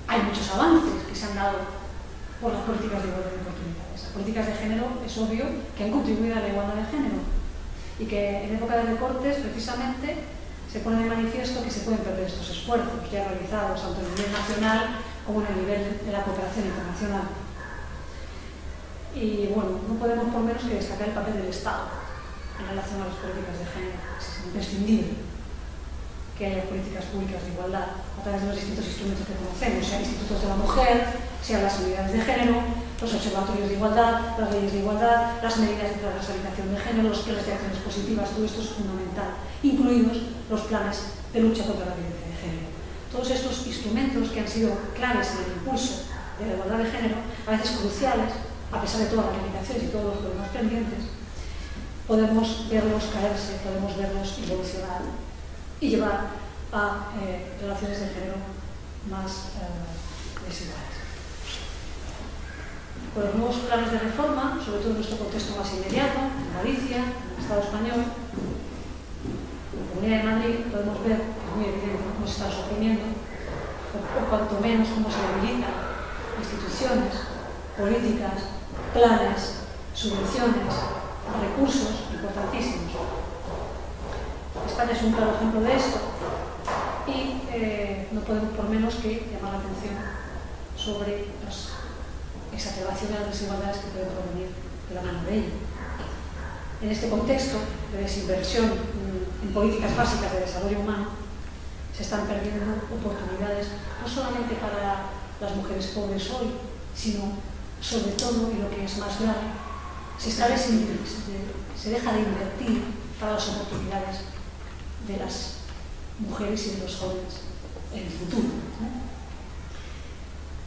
Hay muchos avances que se han dado por las políticas de igualdad de oportunidades. Las políticas de género es obvio que han contribuido a la igualdad de género y que en época de recortes precisamente se pone de manifiesto que se pueden perder estos esfuerzos ya realizados tanto a nivel nacional como en el nivel de la cooperación internacional. Y bueno, no podemos por menos que destacar el papel del Estado en relación a las políticas de género. Es imprescindible que haya políticas públicas de igualdad a través de los distintos instrumentos que conocemos, sean institutos de la mujer, sean las unidades de género, los observatorios de igualdad, las leyes de igualdad, las medidas de transversalización de género, los planes de acciones positivas. Todo esto es fundamental, incluidos los planes de lucha contra la violencia de género. Todos estos instrumentos que han sido claves en el impulso de la igualdad de género, a veces cruciales, a pesar de todas las limitaciones y todos los problemas pendientes, podemos verlos caerse, podemos verlos evolucionar y llevar a relaciones de género más desiguales. Con los nuevos planes de reforma, sobre todo en nuestro contexto más inmediato, en Galicia, en el Estado español, en la Comunidad de Madrid, podemos ver, es muy evidente, cómo se está suprimiendo, o cuanto menos cómo se debilitan instituciones, políticas, planes, subvenciones, recursos importantísimos. España es un claro ejemplo de esto y no podemos por menos que llamar la atención sobre las exacerbaciones de las desigualdades que pueden provenir de la mano de ello. En este contexto de desinversión en políticas básicas de desarrollo humano, se están perdiendo oportunidades no solamente para las mujeres pobres hoy, sino sobre todo, y lo que es más grave, se deja de invertir para las oportunidades de las mujeres y de los jóvenes en el futuro, ¿no?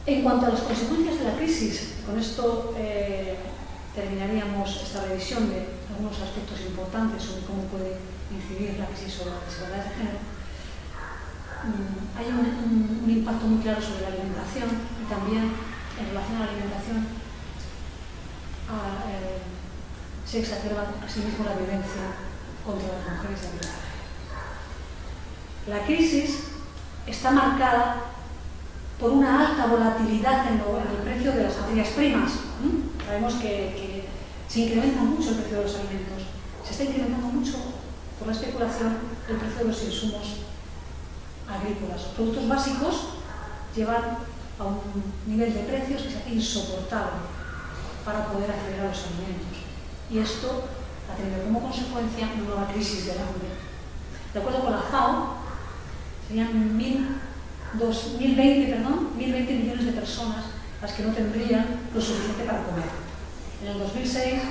En cuanto a las consecuencias de la crisis, con esto terminaríamos esta revisión de algunos aspectos importantes sobre cómo puede incidir la crisis sobre la desigualdad de género. Hay un impacto muy claro sobre la alimentación y también en relación a la alimentación se exacerba asimismo la violencia contra las mujeres y la La crisis está marcada por una alta volatilidad en el precio de las materias primas. Sabemos que se incrementa mucho el precio de los alimentos, se está incrementando mucho por la especulación el precio de los insumos agrícolas. Los productos básicos llevan a un nivel de precios que se hace insoportable para poder acceder a los alimentos. Y esto ha tenido como consecuencia una nueva crisis del hambre. De acuerdo con la FAO, serían 1.020 millones de personas las que no tendrían lo suficiente para comer. En el 2006,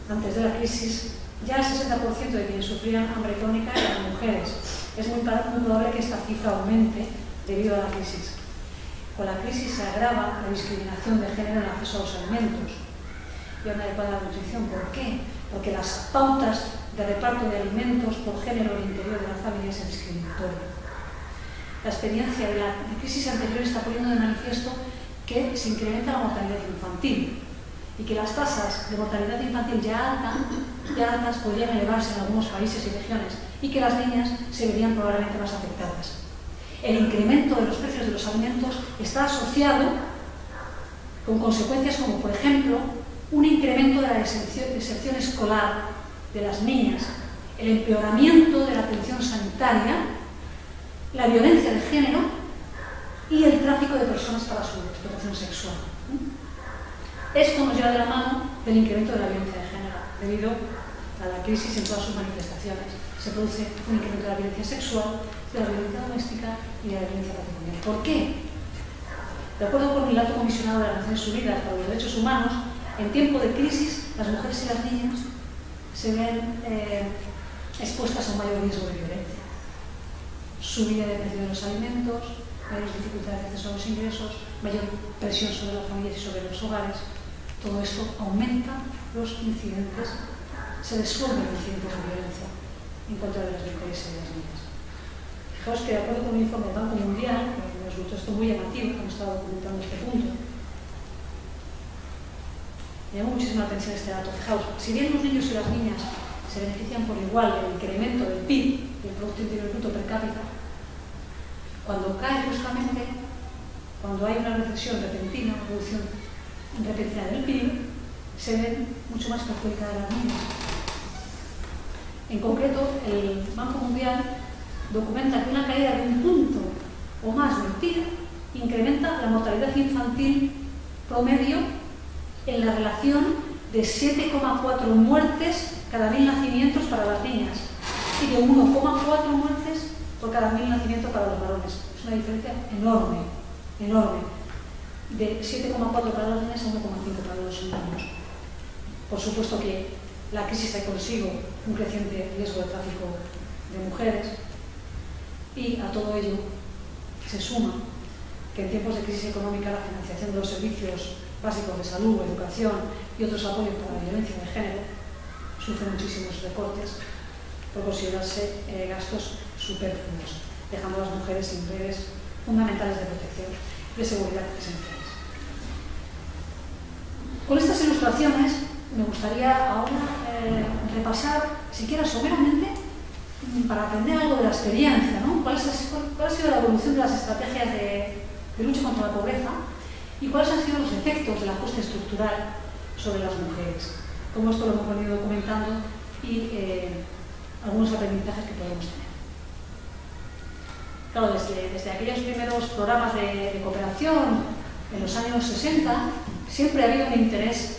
antes de la crisis, ya el 60% de quienes sufrían hambre crónica eran mujeres. Es muy probable que esta cifra aumente debido a la crisis. Con la crisis se agrava la discriminación de género en el acceso a los alimentos y a una adecuada nutrición. ¿Por qué? Porque las pautas de reparto de alimentos por género al interior de la familia es discriminatoria. La experiencia de la crisis anterior está poniendo de manifiesto que se incrementa la mortalidad infantil y que las tasas de mortalidad infantil ya altas podrían elevarse en algunos países y regiones y que las niñas se verían probablemente más afectadas. El incremento de los precios de los alimentos está asociado con consecuencias como, por ejemplo, un incremento de la deserción escolar de las niñas, el empeoramiento de la atención sanitaria, la violencia de género y el tráfico de personas para su explotación sexual. Esto nos lleva de la mano del incremento de la violencia de género, debido a la crisis en todas sus manifestaciones. Se produce un incremento de la violencia sexual, de la violencia doméstica y de la violencia patrimonial. ¿Por qué? De acuerdo con el Alto Comisionado de las Naciones Unidas para los Derechos Humanos, en tiempo de crisis, las mujeres y las niñas se ven expuestas a un mayor riesgo de violencia. Subida de precio de los alimentos, mayores dificultades de acceso a los ingresos, mayor presión sobre las familias y sobre los hogares. Todo esto aumenta los incidentes, se disuelven los incidentes de violencia en contra de las mujeres y de las niñas. Fijaos que de acuerdo con un informe del Banco Mundial, que me resultó esto muy llamativo, que hemos estado documentando este punto, me llamó muchísima atención este dato. Fijaos, si bien los niños y las niñas se benefician por igual del incremento del PIB, del Producto Interior Bruto per cápita, cuando cae justamente, cuando hay una recesión repentina, una reducción repentina del PIB, se ven mucho más perjudicadas las niñas. En concreto, el Banco Mundial documenta que una caída de un punto o más del PIB incrementa la mortalidad infantil promedio en la relación de 7,4 muertes cada 1.000 nacimientos para las niñas y de 1,4 muertes por cada 1.000 nacimientos para los varones. Es una diferencia enorme, enorme, de 7,4 para las niñas a 1,5 para los niños. Por supuesto que la crisis trae consigo un creciente riesgo de tráfico de mujeres y a todo ello se suma que en tiempos de crisis económica la financiación de los servicios básicos de salud, educación y otros apoyos para la violencia de género sufren muchísimos recortes por considerarse gastos superfluos, dejando a las mujeres sin redes fundamentales de protección y de seguridad esenciales. Con estas ilustraciones me gustaría ahora repasar, siquiera someramente, para aprender algo de la experiencia, ¿no? ¿Cuál ha sido la evolución de las estrategias de lucha contra la pobreza y cuáles han sido los efectos del ajuste estructural sobre las mujeres? Cómo esto lo hemos venido documentando y algunos aprendizajes que podemos tener. Claro, desde aquellos primeros programas de cooperación en los años 60, siempre ha habido un interés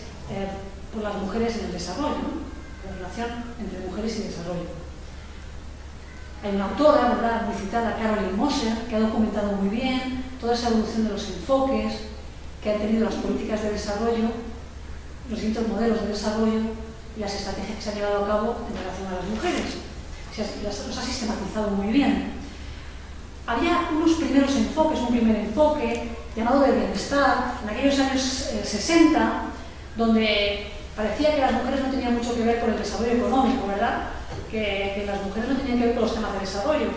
por las mujeres en el desarrollo, ¿no? La relación entre mujeres y desarrollo. Hay una autora, ¿verdad?, muy citada, Caroline Moser, que ha documentado muy bien toda esa evolución de los enfoques que han tenido las políticas de desarrollo, los distintos modelos de desarrollo y las estrategias que se han llevado a cabo en relación a las mujeres. Los ha sistematizado muy bien. Había unos primeros enfoques, un primer enfoque llamado de bienestar, en aquellos años 60, donde parecía que las mujeres no tenían mucho que ver con el desarrollo económico, ¿verdad? Que las mujeres no tenían que ver con los temas de desarrollo,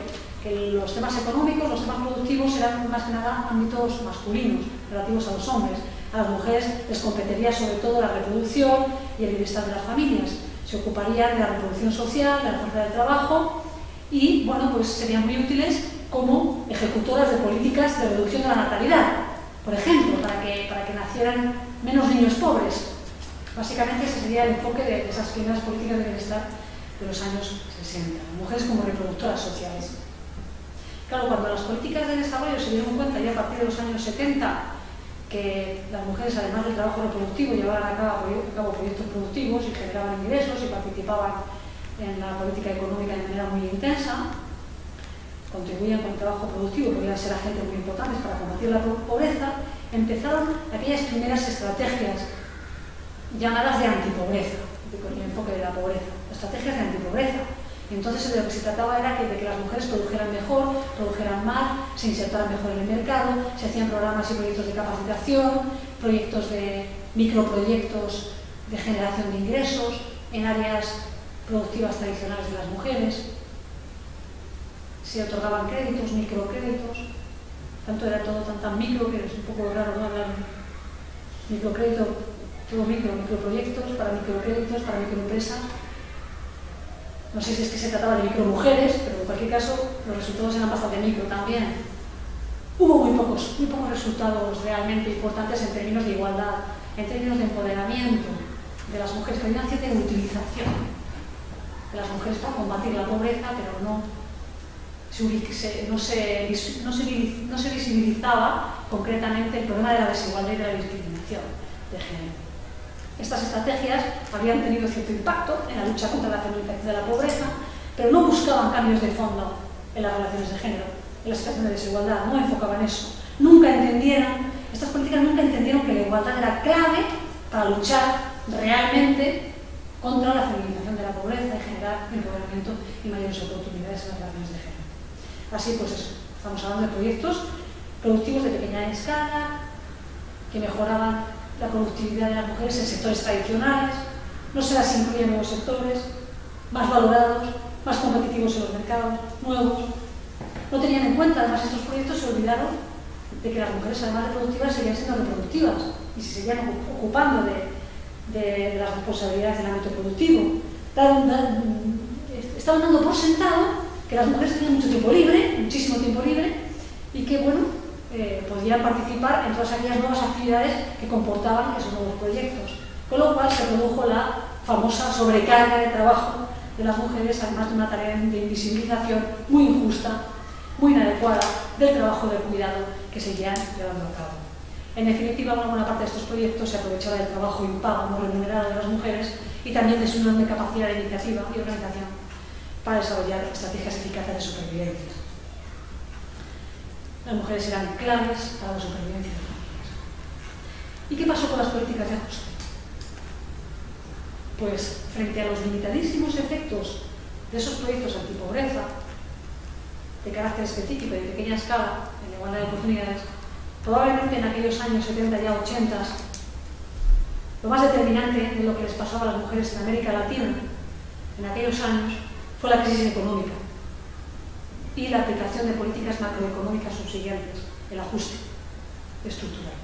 que los temas económicos, los temas productivos eran más que nada ámbitos masculinos, relativos a los hombres. A las mujeres les competiría sobre todo la reproducción y el bienestar de las familias. Se ocuparían de la reproducción social, de la fuerza del trabajo y, bueno, pues serían muy útiles como ejecutoras de políticas de reducción de la natalidad, por ejemplo, para que nacieran menos niños pobres. Básicamente ese sería el enfoque de esas primeras políticas de bienestar de los años 60, mujeres como reproductoras sociales. Claro, cuando las políticas de desarrollo se dieron cuenta ya a partir de los años 70 que las mujeres, además del trabajo reproductivo, llevaban a cabo proyectos productivos y generaban ingresos y participaban en la política económica de manera muy intensa, contribuían con el trabajo productivo, podían ser agentes muy importantes para combatir la pobreza, empezaron aquellas primeras estrategias llamadas de antipobreza, con el enfoque de la pobreza, estrategias de antipobreza. Entonces de lo que se trataba era de que las mujeres produjeran mejor, produjeran más, se insertaran mejor en el mercado, se hacían programas y proyectos de capacitación, proyectos de microproyectos de generación de ingresos en áreas productivas tradicionales de las mujeres. Se otorgaban créditos, microcréditos, tanto era todo tan micro que es un poco raro no hablar de microcrédito, todo microproyectos, para microcréditos, para microempresas. No sé si es que se trataba de micromujeres, pero en cualquier caso los resultados eran bastante micro también. Hubo muy pocos resultados realmente importantes en términos de igualdad, en términos de empoderamiento de las mujeres, que había una cierta utilización de las mujeres para combatir la pobreza, pero no se visibilizaba concretamente el problema de la desigualdad y de la discriminación de género. Estas estrategias habían tenido cierto impacto en la lucha contra la feminización de la pobreza, pero no buscaban cambios de fondo en las relaciones de género, en la situación de desigualdad, no enfocaban eso. Estas políticas nunca entendieron que la igualdad era clave para luchar realmente contra la feminización de la pobreza y generar empoderamiento y mayores oportunidades en las relaciones de género. Así pues eso, estamos hablando de proyectos productivos de pequeña escala, que mejoraban la productividad de las mujeres en sectores tradicionales, no se las incluye en nuevos sectores, más valorados, más competitivos en los mercados, nuevos. No tenían en cuenta, además estos proyectos se olvidaron de que las mujeres, además de productivas, seguían siendo reproductivas y se seguían ocupando de las responsabilidades del ámbito productivo. Estaban dando por sentado que las mujeres tenían mucho tiempo libre, muchísimo tiempo libre, y que, bueno, podían participar en todas aquellas nuevas actividades que comportaban esos nuevos proyectos. Con lo cual se produjo la famosa sobrecarga de trabajo de las mujeres, además de una tarea de invisibilización muy injusta, muy inadecuada del trabajo de cuidado que seguían llevando a cabo. En definitiva, una buena parte de estos proyectos se aprovechaba del trabajo impago no remunerado de las mujeres y también de su enorme capacidad de iniciativa y organización para desarrollar estrategias eficaces de supervivencia. Las mujeres eran claves para la supervivencia de las familias. ¿Y qué pasó con las políticas de ajuste? Pues frente a los limitadísimos efectos de esos proyectos antipobreza, de carácter específico y de pequeña escala, en la igualdad de oportunidades, probablemente en aquellos años 70 y 80, lo más determinante de lo que les pasaba a las mujeres en América Latina en aquellos años fue la crisis económica y la aplicación de políticas macroeconómicas subsiguientes, el ajuste estructural.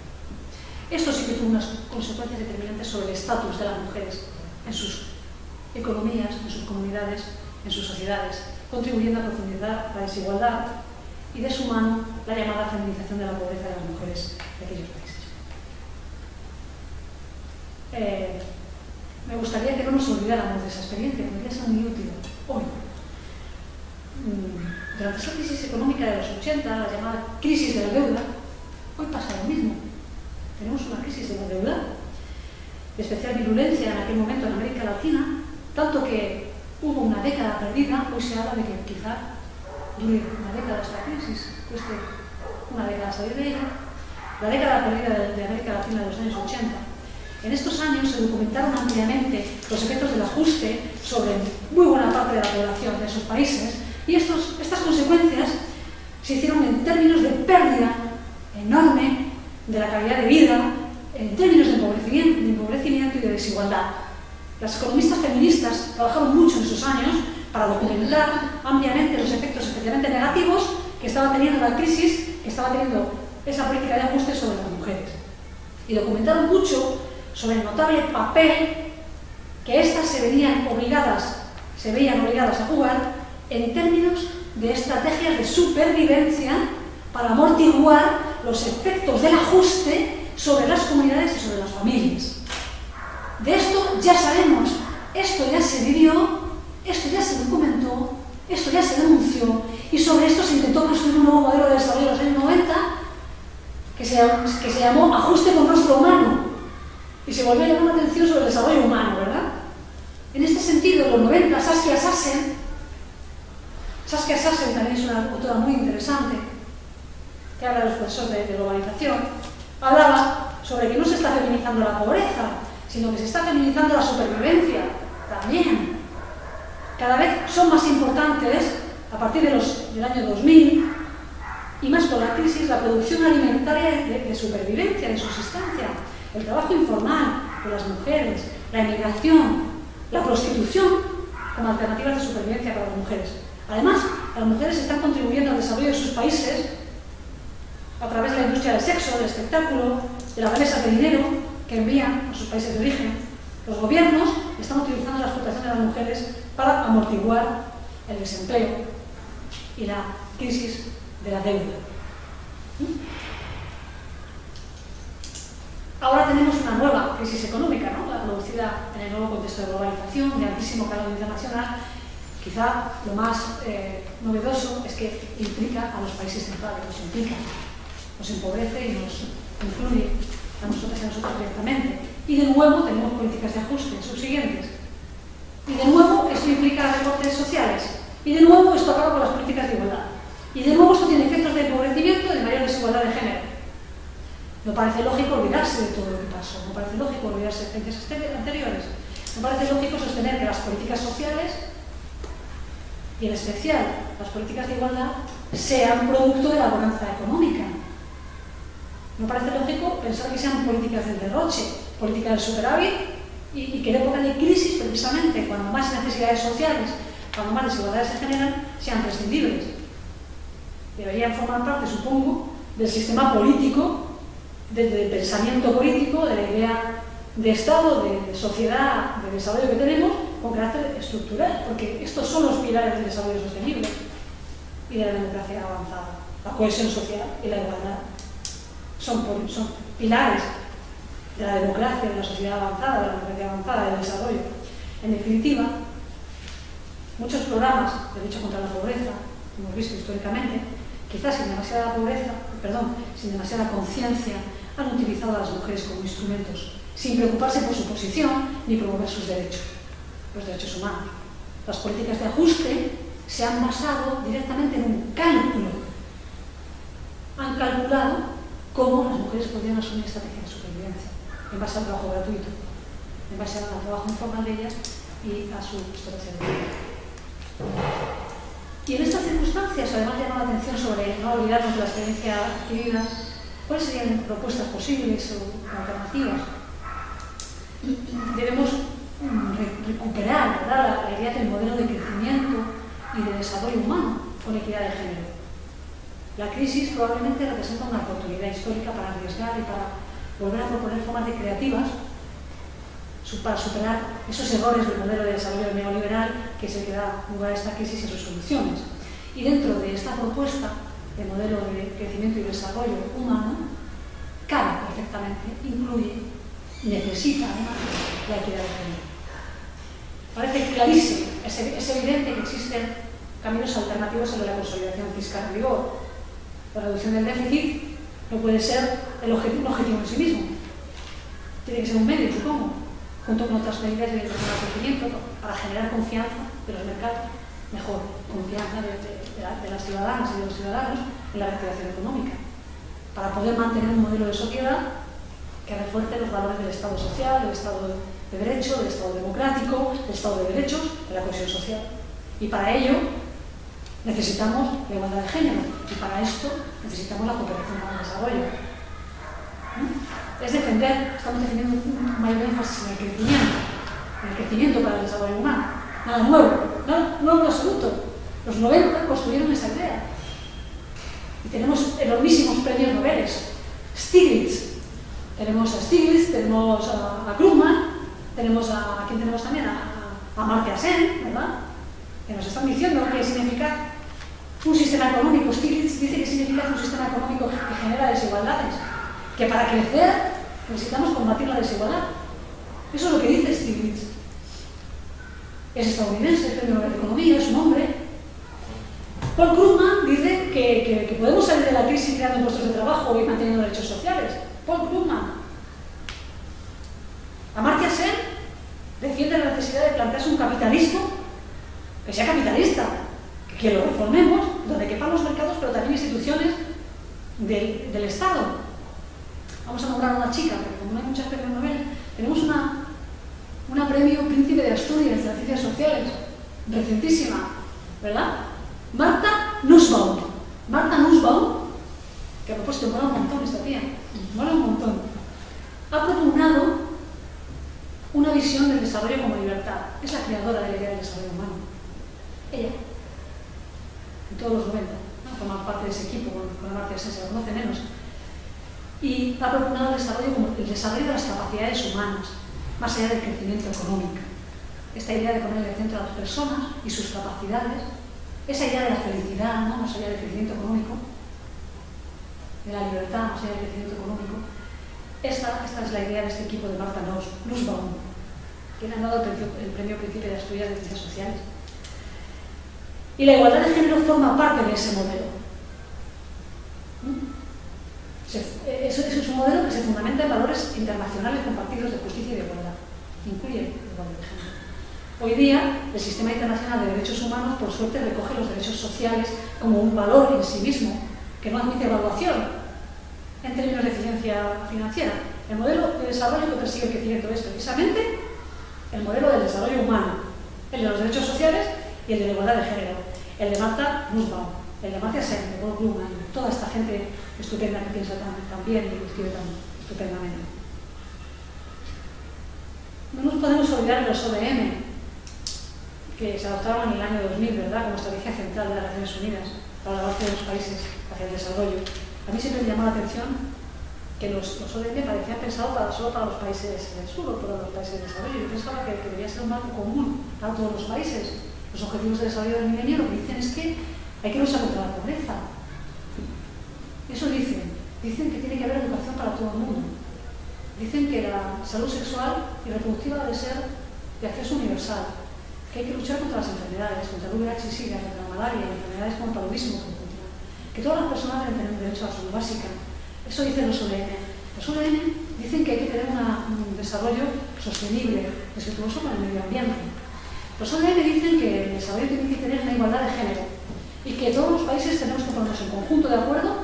Esto sí que tuvo unas consecuencias determinantes sobre el estatus de las mujeres en sus economías, en sus comunidades, en sus sociedades, contribuyendo a profundizar la desigualdad y de su mano la llamada feminización de la pobreza de las mujeres de aquellos países. Me gustaría que no nos olvidáramos de esa experiencia, que podría ser muy útil hoy. Durante esa crisis económica de los 80, la llamada crisis de la deuda, hoy pasa lo mismo. Tenemos una crisis de la deuda de especial virulencia en aquel momento en América Latina, tanto que hubo una década perdida. Hoy se habla de que quizá dure una década esta crisis, cueste una década salir de ella. La década perdida de América Latina de los años 80. En estos años se documentaron ampliamente los efectos del ajuste sobre muy buena parte de la población de esos países, y estas consecuencias se hicieron en términos de pérdida enorme de la calidad de vida, en términos de empobrecimiento y de desigualdad. Las economistas feministas trabajaron mucho en esos años para documentar ampliamente los efectos especialmente negativos que estaba teniendo la crisis, que estaba teniendo esa política de ajuste sobre las mujeres. Y documentaron mucho sobre el notable papel que éstas se veían obligadas a jugar en términos de estrategias de supervivencia para amortiguar los efectos del ajuste sobre las comunidades y sobre las familias. De esto ya sabemos, esto ya se vivió, esto ya se documentó, esto ya se denunció, y sobre esto se intentó construir un nuevo modelo de desarrollo en los años 90 que se llamó ajuste con rostro humano, y se volvió a llamar la atención sobre el desarrollo humano, ¿verdad? En este sentido, en los 90, Saskia Sassen también es una autora muy interesante, que habla de los procesos de globalización, hablaba sobre que no se está feminizando la pobreza, sino que se está feminizando la supervivencia también. Cada vez son más importantes, a partir del año 2000, y más con la crisis, la producción alimentaria de supervivencia, de subsistencia, el trabajo informal de las mujeres, la emigración, la prostitución como alternativas de supervivencia para las mujeres. Además, las mujeres están contribuyendo al desarrollo de sus países a través de la industria del sexo, del espectáculo, de las remesas de dinero que envían a sus países de origen. Los gobiernos están utilizando la explotación de las mujeres para amortiguar el desempleo y la crisis de la deuda. Ahora tenemos una nueva crisis económica, ¿no? La producida en el nuevo contexto de globalización, de altísimo calado internacional. Quizá lo más novedoso es que implica a los países centrales, nos empobrece y nos influye a nosotros directamente. Y de nuevo tenemos políticas de ajuste subsiguientes. Y de nuevo esto implica recortes sociales. Y de nuevo esto acaba con las políticas de igualdad. Y de nuevo esto tiene efectos de empobrecimiento y de mayor desigualdad de género. No parece lógico olvidarse de todo lo que pasó, no parece lógico olvidarse de experiencias anteriores, no parece lógico sostener que las políticas sociales, y en especial las políticas de igualdad, sean producto de la bonanza económica. No parece lógico pensar que sean políticas del derroche, políticas del superávit, y que en época de crisis, precisamente, cuando más necesidades sociales, cuando más desigualdades se generan, sean prescindibles. Deberían formar parte, supongo, del sistema político, del pensamiento político, de la idea de Estado, de sociedad, de desarrollo que tenemos, con carácter estructural, porque estos son los pilares del desarrollo sostenible y de la democracia avanzada. La cohesión social y la igualdad son pilares de la democracia, de la sociedad avanzada, de la democracia avanzada, del desarrollo. En definitiva, muchos programas de lucha contra la pobreza, hemos visto históricamente, quizás sin demasiada conciencia, han utilizado a las mujeres como instrumentos, sin preocuparse por su posición ni promover sus derechos, los derechos humanos. Las políticas de ajuste se han basado directamente en un cálculo. Han calculado cómo las mujeres podrían asumir estrategias de supervivencia, en base al trabajo gratuito, en base al trabajo informal de ellas y a su experiencia de vida. Y en estas circunstancias, además de llamar la atención sobre no olvidarnos de la experiencia adquirida, ¿cuáles serían propuestas posibles o alternativas? Debemos recuperar, ¿verdad?, la idea del modelo de crecimiento y de desarrollo humano con equidad de género. La crisis probablemente representa una oportunidad histórica para arriesgar y para volver a proponer formas de creativas para superar esos errores del modelo de desarrollo neoliberal que es el que da lugar a esta crisis y sus soluciones. Y dentro de esta propuesta de modelo de crecimiento y desarrollo humano, cabe perfectamente, incluye, necesita además la equidad de género. Parece clarísimo, es evidente que existen caminos alternativos a la consolidación fiscal en vigor. La reducción del déficit no puede ser un objetivo en sí mismo. Tiene que ser un medio, supongo, junto con otras medidas de crecimiento para generar confianza de los mercados, mejor confianza de las ciudadanas y de los ciudadanos en la reactivación económica, para poder mantener un modelo de sociedad que refuerce los valores del Estado social, del Estado de Derecho, del Estado democrático, del Estado de Derechos, de la cohesión social. Y para ello necesitamos la igualdad de género, y para esto necesitamos la cooperación para el desarrollo. Es defender, estamos defendiendo un mayor énfasis en el crecimiento para el desarrollo humano. Nada nuevo, no en absoluto. Los 90 construyeron esa idea. Y tenemos enormísimos premios Nobel. Stiglitz. Tenemos a Stiglitz, tenemos a Krugman, tenemos ¿a quién tenemos también? A Amartya Sen, ¿verdad? Que nos están diciendo qué significa un sistema económico. Stiglitz dice que significa un sistema económico que genera desigualdades. Que para crecer necesitamos combatir la desigualdad. Eso es lo que dice Stiglitz. Es estadounidense, es premio Nobel de Economía, es un hombre. Paul Krugman dice que podemos salir de la crisis creando puestos de trabajo y manteniendo derechos sociales. Paul Krugman. Amartya Sen defiende la necesidad de plantearse un capitalismo que sea capitalista, que lo reformemos, donde quepan los mercados, pero también instituciones del Estado. Vamos a nombrar a una chica, porque como no hay muchas premios Nobel, tenemos una premio Príncipe de Asturias de las Ciencias Sociales, recientísima, ¿verdad? Martha Nussbaum. Martha Nussbaum, que a propósito mola un montón esta tía, mola un montón, ha propugnado una visión del desarrollo como libertad. Es la creadora de la idea del desarrollo humano. Ella, en todos los 90, ¿no? Forma parte de ese equipo, con Amartya Sen se conoce menos. Y ha propugnado el desarrollo de las capacidades humanas, más allá del crecimiento económico. Esta idea de poner en el centro a las personas y sus capacidades, esa idea de la felicidad, ¿no? Más allá del crecimiento económico, de la libertad, más allá del crecimiento económico. Esta es la idea de este equipo de Martha Nussbaum, que le han dado el premio Príncipe de Asturias de Ciencias Sociales. Y la igualdad de género forma parte de ese modelo. Es un modelo que se fundamenta en valores internacionales compartidos de justicia y de igualdad. Incluye el valor de género. Hoy día, el sistema internacional de derechos humanos, por suerte, recoge los derechos sociales como un valor en sí mismo, que no admite evaluación en términos de eficiencia financiera. El modelo de desarrollo que persigue el crecimiento es precisamente el modelo del desarrollo humano, el de los derechos sociales y el de la igualdad de género, el de Martha Nussbaum, el de Amartya Sen, de Paul Krugman, toda esta gente estupenda que piensa tan bien y escribe tan estupendamente. No nos podemos olvidar de los ODM, que se adoptaron en el año 2000, ¿verdad?, como estrategia central de las Naciones Unidas para el avance de los países hacia el desarrollo. A mí siempre me llamó la atención que los ODM parecían pensados solo para los países del sur o para los países de desarrollo. Yo pensaba que debería ser un marco común para todos los países. Los objetivos de desarrollo del milenio lo que dicen es que hay que luchar contra la pobreza. Eso dicen. Dicen que tiene que haber educación para todo el mundo. Dicen que la salud sexual y reproductiva debe ser de acceso universal. Que hay que luchar contra las enfermedades, contra el VIH y SIDA, contra la malaria, enfermedades como el paludismo, que todas las personas deben tener derecho a la salud básica. Eso dicen los ODM. Los ODM dicen que hay que tener un desarrollo sostenible, respetuoso con el medio ambiente. Los ODM dicen que el desarrollo tiene que tener una igualdad de género y que todos los países tenemos que ponernos en conjunto de acuerdo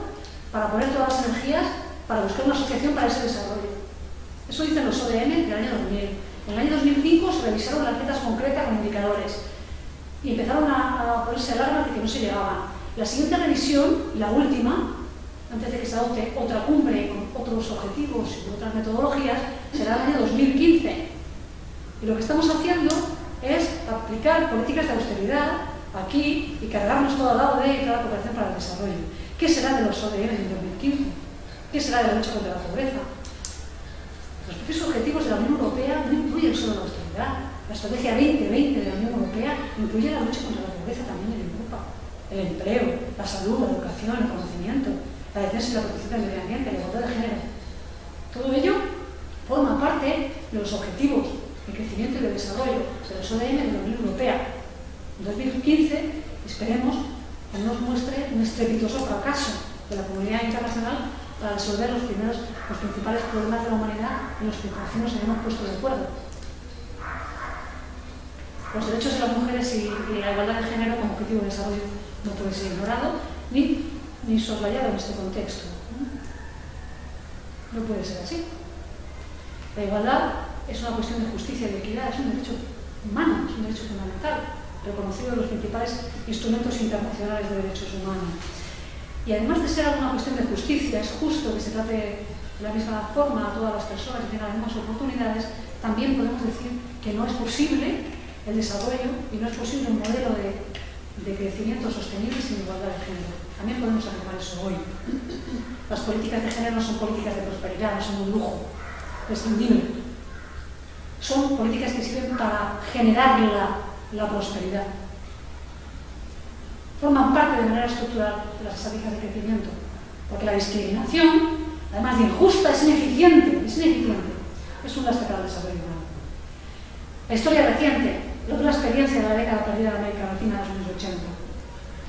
para poner todas las energías para buscar una asociación para ese desarrollo. Eso dicen los ODM del año 2000. En el año 2005 se revisaron las metas concretas con indicadores y empezaron a ponerse alarmas de que no se llegaban. La siguiente revisión, la última, antes de que se adopte otra cumbre con otros objetivos y otras metodologías, será el año 2015. Y lo que estamos haciendo es aplicar políticas de austeridad aquí y cargarnos toda la ODE y toda la cooperación para el desarrollo. ¿Qué será de los ODM en 2015? ¿Qué será de la lucha contra la pobreza? Los propios objetivos de la Unión Europea no incluyen solo la austeridad. La estrategia 2020 de la Unión Europea incluye la lucha contra la pobreza también en Europa. El empleo, la salud, la educación, el conocimiento, la defensa y la protección del medio ambiente, la igualdad de género. Todo ello forma parte de los objetivos de crecimiento y de desarrollo de los ODM de la Unión Europea. En 2015 esperemos que nos muestre un estrepitoso fracaso de la comunidad internacional para resolver los principales problemas de la humanidad en los que por fin nos hayamos puesto de acuerdo. Los derechos de las mujeres y la igualdad de género como objetivo de desarrollo no puede ser ignorado ni soslayado en este contexto. No puede ser así. La igualdad es una cuestión de justicia y de equidad, es un derecho humano, es un derecho fundamental, reconocido en los principales instrumentos internacionales de derechos humanos. Y además de ser una cuestión de justicia, es justo que se trate de la misma forma a todas las personas y tengan las mismas oportunidades, también podemos decir que no es posible el desarrollo y no es posible un modelo de crecimiento sostenible sin igualdad de género. También podemos afirmar eso hoy. Las políticas de género no son políticas de prosperidad, no son un lujo prescindible. Son políticas que sirven para generar la prosperidad. Forman parte de manera estructural de las estrategias de crecimiento, porque la discriminación, además de injusta, es ineficiente. Es un lastre para el desarrollo humano. La historia reciente, la otra experiencia de la década perdida de América Latina en los años 80,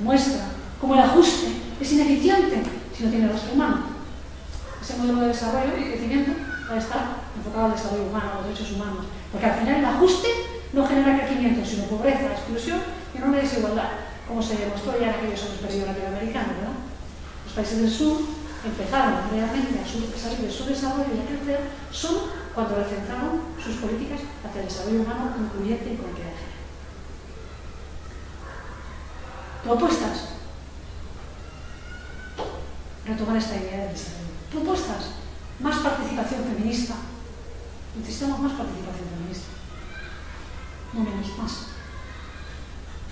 muestra cómo el ajuste es ineficiente si no tiene rostro humano. Ese modelo de desarrollo y crecimiento va a estar enfocado al desarrollo humano, a los derechos humanos, porque al final el ajuste no genera crecimiento, sino pobreza, exclusión y enorme desigualdad, como se demostró ya en aquellos años perdidos latinoamericanos, ¿verdad? Los países del sur empezaron realmente a salir de su desarrollo y a crecer solo cuando recentraron sus políticas hacia el desarrollo humano incluyente y con equidad de género. Propuestas. Retomar esta idea del desarrollo. Propuestas. Más participación feminista. Necesitamos más participación feminista. No menos, más.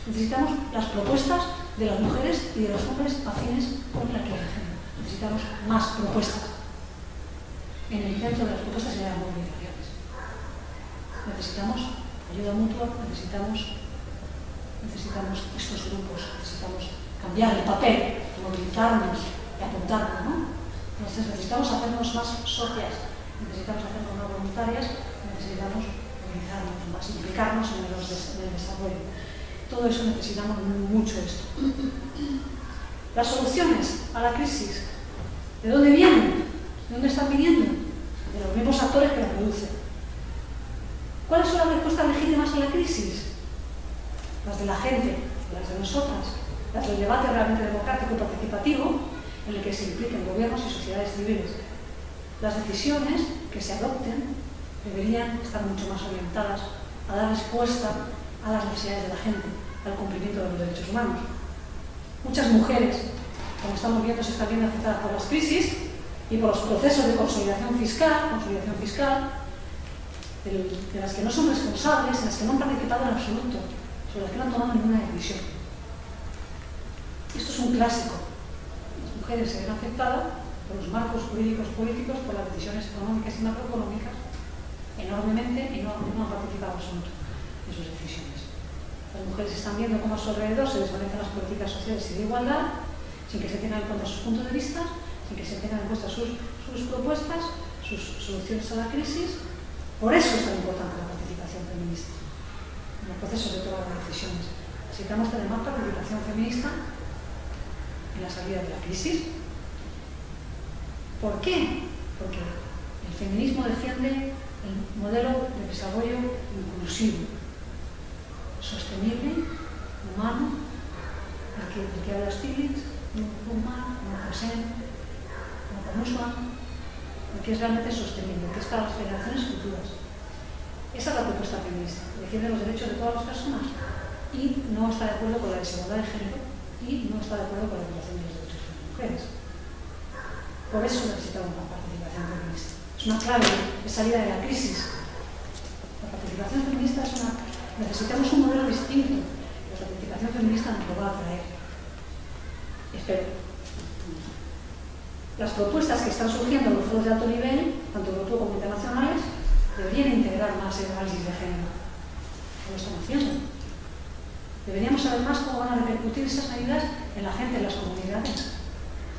Necesitamos las propuestas de las mujeres y de los hombres afines con la equidad de género. Necesitamos más propuestas. En el centro de las propuestas se llaman movilizaciones. Necesitamos ayuda mutua, necesitamos estos grupos, necesitamos cambiar el papel, movilizarnos y apuntarnos, ¿no? Entonces necesitamos hacernos más socias, necesitamos hacernos más voluntarias, necesitamos movilizarnos más, implicarnos en el desarrollo. Todo eso necesitamos mucho esto. Las soluciones a la crisis, ¿de dónde vienen? ¿De dónde están viniendo? De los mismos actores que la producen. ¿Cuáles son las respuestas legítimas a la crisis? Las de la gente, las de nosotras, las del debate realmente democrático y participativo, en el que se impliquen gobiernos y sociedades civiles. Las decisiones que se adopten deberían estar mucho más orientadas a dar respuesta a las necesidades de la gente, al cumplimiento de los derechos humanos. Muchas mujeres, como estamos viendo, se están viendo afectadas por las crisis y por los procesos de consolidación fiscal, de las que no son responsables, en las que no han participado en absoluto, sobre las que no han tomado ninguna decisión. Esto es un clásico. Las mujeres se ven afectadas por los marcos jurídicos políticos, por las decisiones económicas y macroeconómicas, enormemente, y no han participado en absoluto en sus decisiones. Las mujeres están viendo cómo a su alrededor se desvanecen las políticas sociales y de igualdad, sin que se tengan en cuenta sus puntos de vista, sin que se tengan en cuenta sus propuestas, sus soluciones a la crisis. Por eso es tan importante la participación feminista en los procesos de toma de decisiones. Necesitamos tener más participación feminista en la salida de la crisis. ¿Por qué? Porque el feminismo defiende el modelo de desarrollo inclusivo, sostenible, humano, el que habla Stiglitz, humano, el que es realmente sostenible, que es para las generaciones futuras. Esa es la propuesta feminista, defiende los derechos de todas las personas y no está de acuerdo con la desigualdad de género y no está de acuerdo con la violación de los derechos de las mujeres. Por eso necesitamos una participación feminista. Es una clave de salida de la crisis. La participación feminista es una... Necesitamos un modelo distinto. La participación feminista nos lo va a traer. Espero. Las propuestas que están surgiendo en los foros de alto nivel, tanto europeos como internacionales, deberían integrar más el análisis de género. No lo están haciendo. Deberíamos saber más cómo van a repercutir esas medidas en la gente, en las comunidades.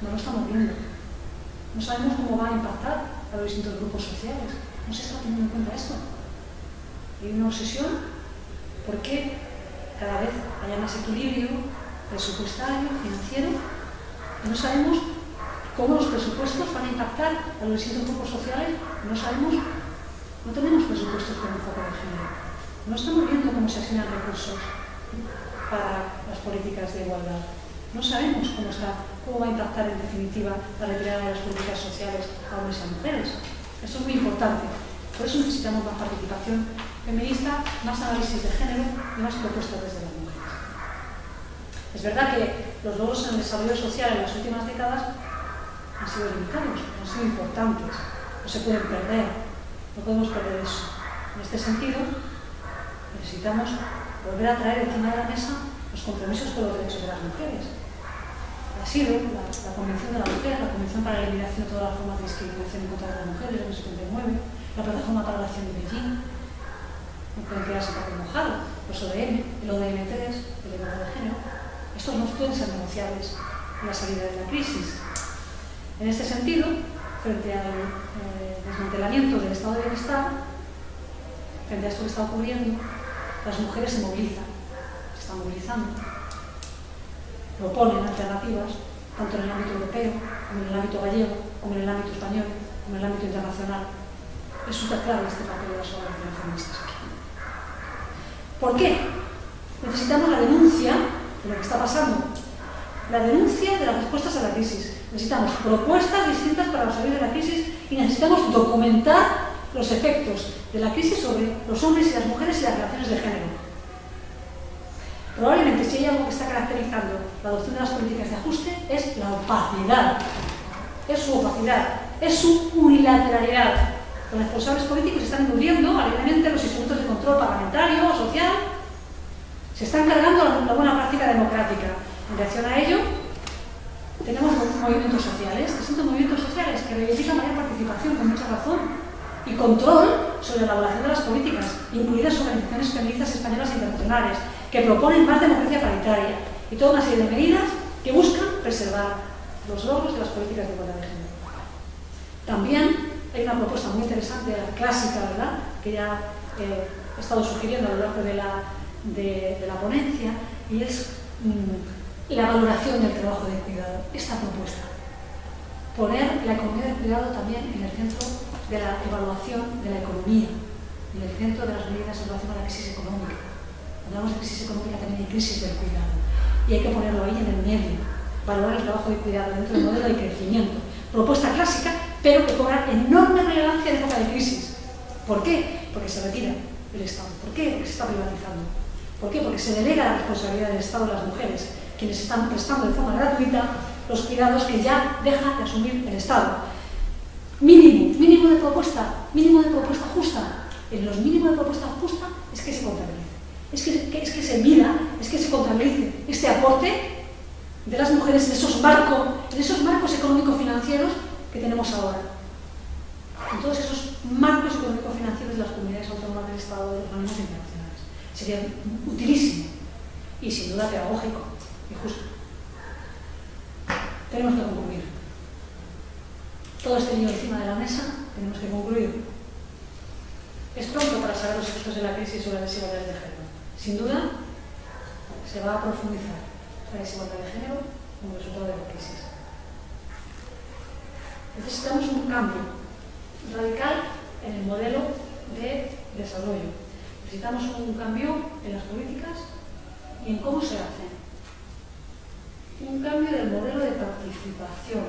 No lo estamos viendo. No sabemos cómo va a impactar a los distintos grupos sociales. No se está teniendo en cuenta esto. Hay una obsesión porque cada vez haya más equilibrio presupuestario, financiero, y no sabemos cómo los presupuestos van a impactar a los distintos grupos sociales. No tenemos presupuestos con enfoque de género. No estamos viendo cómo se asignan recursos para las políticas de igualdad. No sabemos cómo va a impactar en definitiva la retirada de las políticas sociales a hombres y a mujeres. Eso es muy importante. Por eso necesitamos más participación feminista, más análisis de género y más propuestas desde las mujeres. Es verdad que los logros en el desarrollo social en las últimas décadas han sido limitados, han sido importantes, no se pueden perder, no podemos perder eso. En este sentido, necesitamos volver a traer encima de la mesa los compromisos con los derechos de las mujeres. Ha sido la Convención de la Mujer, la Convención para la Eliminación de todas las formas de discriminación en contra de las mujeres, en el 79, la Plataforma para la Acción de Beijing, no pueden quedarse papel mojado, los ODM, el ODM3, el de igualdad de género. Estos no pueden ser negociables en la salida de la crisis. En este sentido, frente al desmantelamiento del estado de bienestar, frente a esto que está ocurriendo, las mujeres se movilizan, se están movilizando, proponen alternativas, tanto en el ámbito europeo, como en el ámbito gallego, como en el ámbito español, como en el ámbito internacional. Es súper claro este papel de las organizaciones feministas aquí. ¿Por qué? Necesitamos la denuncia de lo que está pasando, la denuncia de las respuestas a la crisis. Necesitamos propuestas distintas para salir de la crisis y necesitamos documentar los efectos de la crisis sobre los hombres y las mujeres y las relaciones de género. Probablemente, si hay algo que está caracterizando la adopción de las políticas de ajuste, es la opacidad. Es su opacidad, es su unilateralidad. Los responsables políticos están eludiendo alegremente los instrumentos de control parlamentario o social. Se están cargando la buena práctica democrática. En reacción a ello, tenemos movimientos sociales, distintos movimientos sociales que reivindican mayor participación, con mucha razón, y control sobre la elaboración de las políticas, incluidas organizaciones feministas españolas e internacionales, que proponen más democracia paritaria y toda una serie de medidas que buscan preservar los logros de las políticas de igualdad de género. También hay una propuesta muy interesante, clásica, ¿verdad?, que ya he estado sugiriendo a lo largo de la ponencia, y es la valoración del trabajo de cuidado. Esta propuesta, poner la economía del cuidado también en el centro de la evaluación de la economía, en el centro de las medidas en relación a la crisis económica. Cuando hablamos de crisis económica también hay crisis del cuidado, y hay que ponerlo ahí en el medio, valorar el trabajo de cuidado dentro del modelo de crecimiento. Propuesta clásica, pero que cobra enorme relevancia en época de crisis. ¿Por qué? Porque se retira el Estado. ¿Por qué? Porque se está privatizando. ¿Por qué? Porque se delega la responsabilidad del Estado a las mujeres, quienes están prestando de forma gratuita los cuidados que ya deja de asumir el Estado. Mínimo de propuesta justa. En los mínimos de propuesta justa es que se contabilice, es que se mida, es que se contabilice este aporte de las mujeres en esos marcos económico-financieros que tenemos ahora. En todos esos marcos económico-financieros de las comunidades autónomas del Estado, de los organismos internacionales. Sería utilísimo y sin duda pedagógico y justo. Tenemos que concluir. Todo este lío encima de la mesa, tenemos que concluir. Es pronto para saber los efectos de la crisis sobre las desigualdades de género. Sin duda, se va a profundizar la desigualdad de género como resultado de la crisis. Necesitamos un cambio radical en el modelo de desarrollo. Necesitamos un cambio en las políticas y en cómo se hacen. Un cambio del modelo de participación,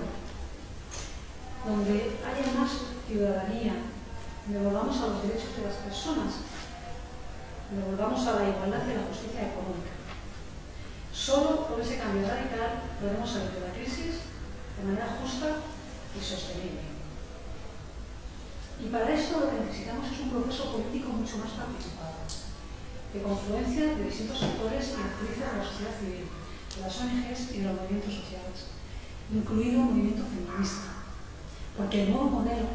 donde haya más ciudadanía, donde volvamos a los derechos de las personas, donde volvamos a la igualdad y a la justicia económica. Solo con ese cambio radical podremos salir de la crisis de manera justa y sostenible. Y para esto lo que necesitamos es un proceso político mucho más participado, de confluencia de distintos sectores y activistas de la sociedad civil, de las ONGs y de los movimientos sociales, incluido el movimiento feminista. Porque el nuevo modelo,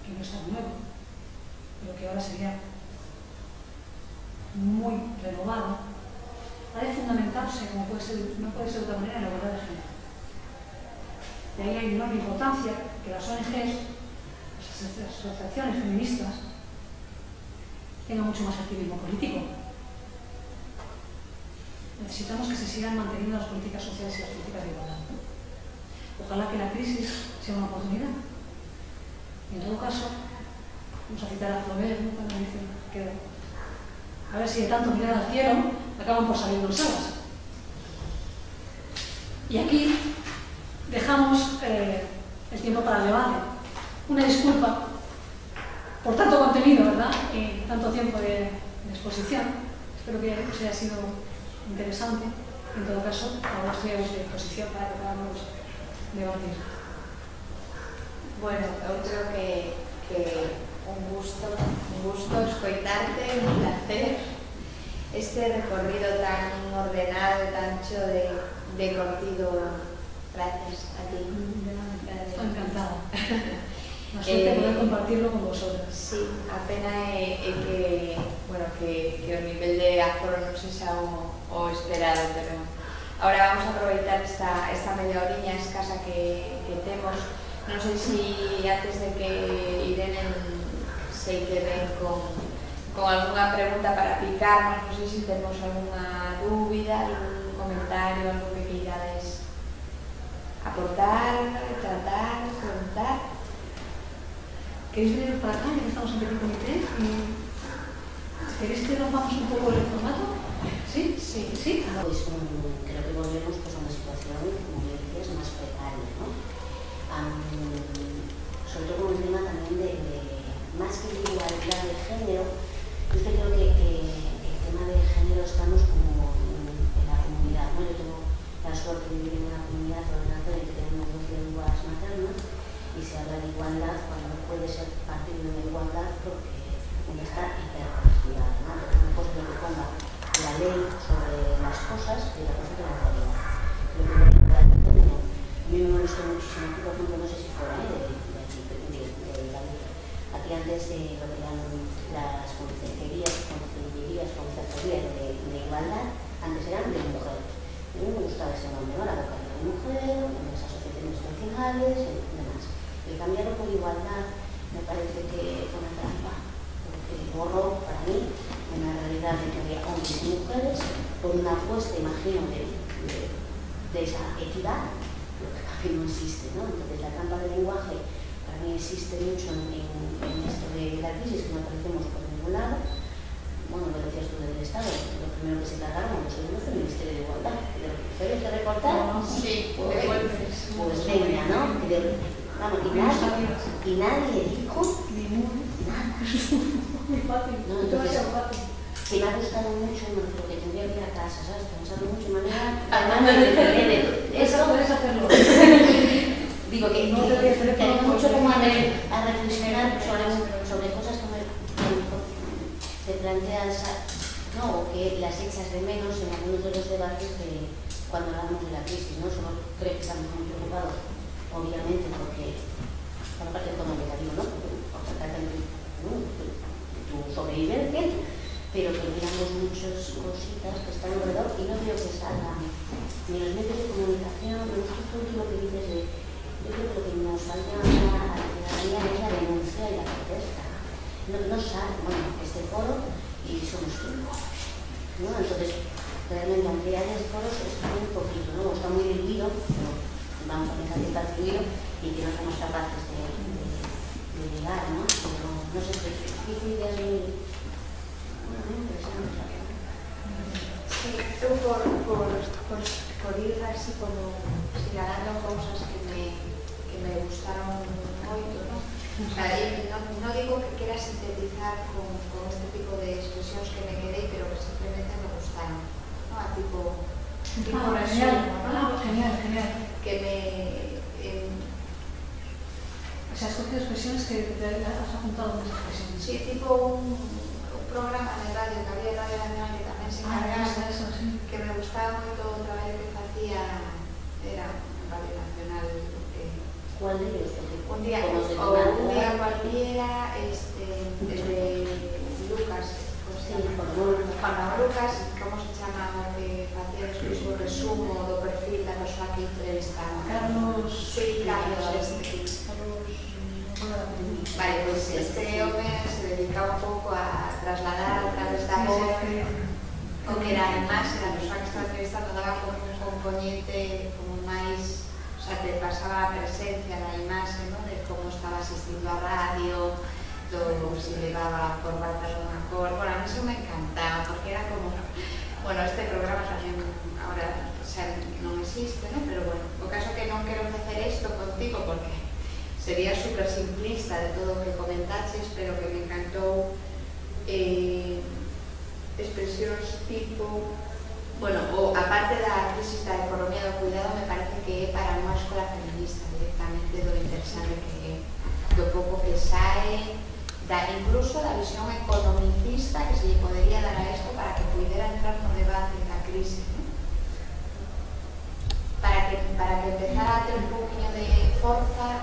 que no es tan nuevo, pero que ahora sería muy renovado, ha de fundamentarse, como no puede ser de otra manera, en la igualdad de género. De ahí hay enorme importancia que las ONGs, las asociaciones feministas, tengan mucho más activismo político. Necesitamos que se sigan manteniendo las políticas sociales y las políticas de igualdad. Ojalá que la crisis sea una oportunidad. Y en todo caso, vamos a citar a Flaubert, ¿no?, cuando dice que a ver si de tanto mirar al cielo acaban por salir los alas. Y aquí dejamos el tiempo para el debate. Una disculpa por tanto contenido, ¿verdad?, y tanto tiempo de exposición. Espero que os haya sido interesante. En todo caso, ahora estoy a vuestra disposición para que podamos debatir. Bueno, eu creo que un gusto escoitarte, un placer. Este recorrido tan ordenado, tan cheo de contido, gracias a ti. Estoy encantada. Una suerte poder compartirlo con vosotras. Sí, a pena é que, bueno, que o nivel de aforo non sexa o esperado, pero ahora vamos a aproveitar esta media horiña escasa que temos. Non sei se antes de que Irene sei que ven con alguna pregunta para picarnos, non sei se temos alguna dúbida, algún comentario, algo que queirades aportar, tratar, preguntar. ¿Queréis venir para acá, ya que estamos en Petit Comité? ¿Queréis que rompamos un poco el formato? ¿Sí? Sí. ¿Sí? Pues creo que volvemos pues, a una situación, como decías, más precaria, ¿no? Sobre todo con el tema también de más que de igualdad de género, yo creo que el tema de género estamos como en la comunidad, ¿no? Yo tengo la suerte de vivir en una comunidad ordenatoria que tenemos 12 lenguas maternas y se habla de igualdad cuando no puede ser partir de una igualdad porque uno está hiperconectada, ¿no? Porque una cosa es lo que ponga la ley sobre las cosas y otra cosa que la realidad. Creo que la igualdad de género a mí me molestó muchísimo, aquí, por ejemplo, no sé si fuera de la ley. Aquí antes lo que eran las concejalías de igualdad, antes eran de mujeres. A mí me gustaba ese nombre, ¿no? La vocalía de mujer, en las asociaciones vecinales y demás. El cambiarlo por igualdad me parece que fue una trampa, porque borró para mí una realidad de que había hombres y mujeres por una apuesta, imagino, de esa equidad, lo que casi no existe, ¿no? Entonces la trampa del lenguaje para mí existe mucho en esto de la crisis, que no aparecemos por ningún lado. Bueno, lo decías tú del Estado, lo primero que se cargaron los segundos fue el Ministerio de Igualdad, de lo que ustedes te recortar, Sí, pues venga, ¿no? Vamos, y nadie dijo nada. No, entonces, que me ha gustado mucho, no creo que tendría que ir a casa, ¿sabes? Pensando mucho en manera de Eso puedes hacerlo. Digo que no tengo mucho como a reflexionar sobre cosas que te planteas, ¿no? O que las echas de menos en algunos de los debates de cuando hablamos de la crisis, ¿no? Solo creo que estamos muy preocupados, obviamente, porque por la parte económica, digo, ¿no? Por tratar de tu sobrevivencia, pero que miramos muchas cositas que están alrededor y no veo que salgan ni los medios de comunicación, ni justo lo que dices de... Yo creo que lo que nos falta a la ciudadanía es la denuncia y la protesta. No sale, bueno, este foro y somos 5, ¿no? Entonces, realmente, aunque haya foros, es muy poquito, ¿no? Está muy diluido, pero vamos a pensar que está diluido y que no somos capaces de llegar, ¿no? Pero no sé qué ideas muy interesantes. Sí, eu por ir así como sinalando cousas que me gustaron moito, ¿no? O sea, no digo que quiera sintetizar con este tipo de expresións que me quedei, pero que simplemente me gustaron, ¿no? A tipo resumo, ¿no? Genial. Que me... O sea, has cogido expresiones que te has apuntado unas expresiones. Sí, tipo un programa de radio, que había Radio Nacional que tamén se encargaba, eso, sí. que me gustaba moito o traballo que facía, era Radio Nacional. ¿Cuál de ellos? Un día cualquiera, desde Lucas, Juan Lucas, como se chama o que facía despois o resumo do perfil da persoa que entrevistaba? Carlos... Sí, Carlos. Vale, pues este home se dedicaba un pouco a trasladar a través da voz o que era además a persoa que estaba entrevistando daba como un componente como máis, o sea, te pasaba a presencia da imaxe, ¿no? De como estaba asistindo a radio, si levaba corbatas de unha cor. Bueno, a mí eso me encantaba porque era como, bueno, este programa tamén ahora xa non existe, ¿no? Pero bueno, o caso que non quero facer isto contigo porque sería super simplista de todo o que comentaches, pero que me encantou expresións tipo Bueno, a parte da crisis da economía do cuidado, me parece que é para unha escola feminista directamente do interesante que é, do pouco que sae, incluso da visión economicista que se lle podería dar a isto para que pudera entrar no debate da crisis, ¿no? Para que empezara a ter un poquinho de forza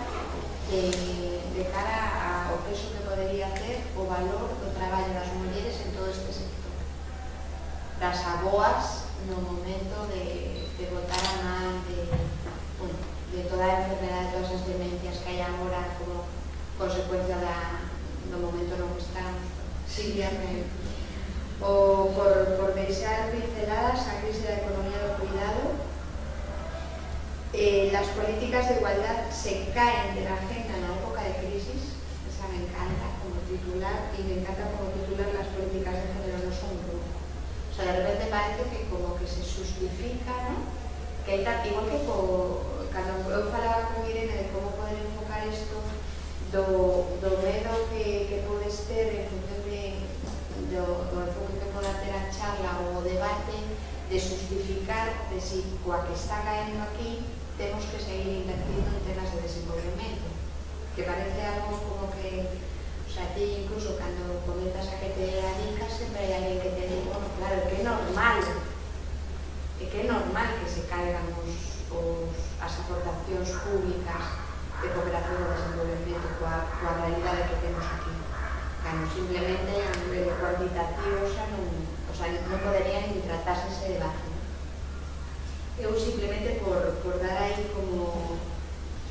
de cara ao peso que podería ter o valor do traballo das mulleres en todo este sector, das aboas no momento de botar a man de toda a enfermedade, de todas as demencias que hai agora como consecuencia do momento no que estamos. Silvia, por deixar pinceladas a crise da economía do cuidado, las políticas de igualdad se caen de la agenda en la época de crisis. Esa me encanta como titular, y me encanta como titular las políticas de género no son grupo. O sea, de repente parece que como que se justifica, ¿no? Que hay tal, igual que cando eu falaba con Irene de como poder enfocar isto do medo que podes ter en función do enfoque que poda ter a charla ou o debate, de justificar de si coa que está caendo aquí temos que seguir invertindo en temas de desenvolvemento, que parece algo como que, o sea, ti incluso cando comentas a que te dedicas sempre hai alguén que te dice, bueno, claro, que é normal que se caigan as aportacións públicas de cooperación e desenvolvemento coa realidade que temos aquí. Claro, simplemente a nivel cuantitativo non podería ni tratarse ese debate. Eu simplemente por dar aí como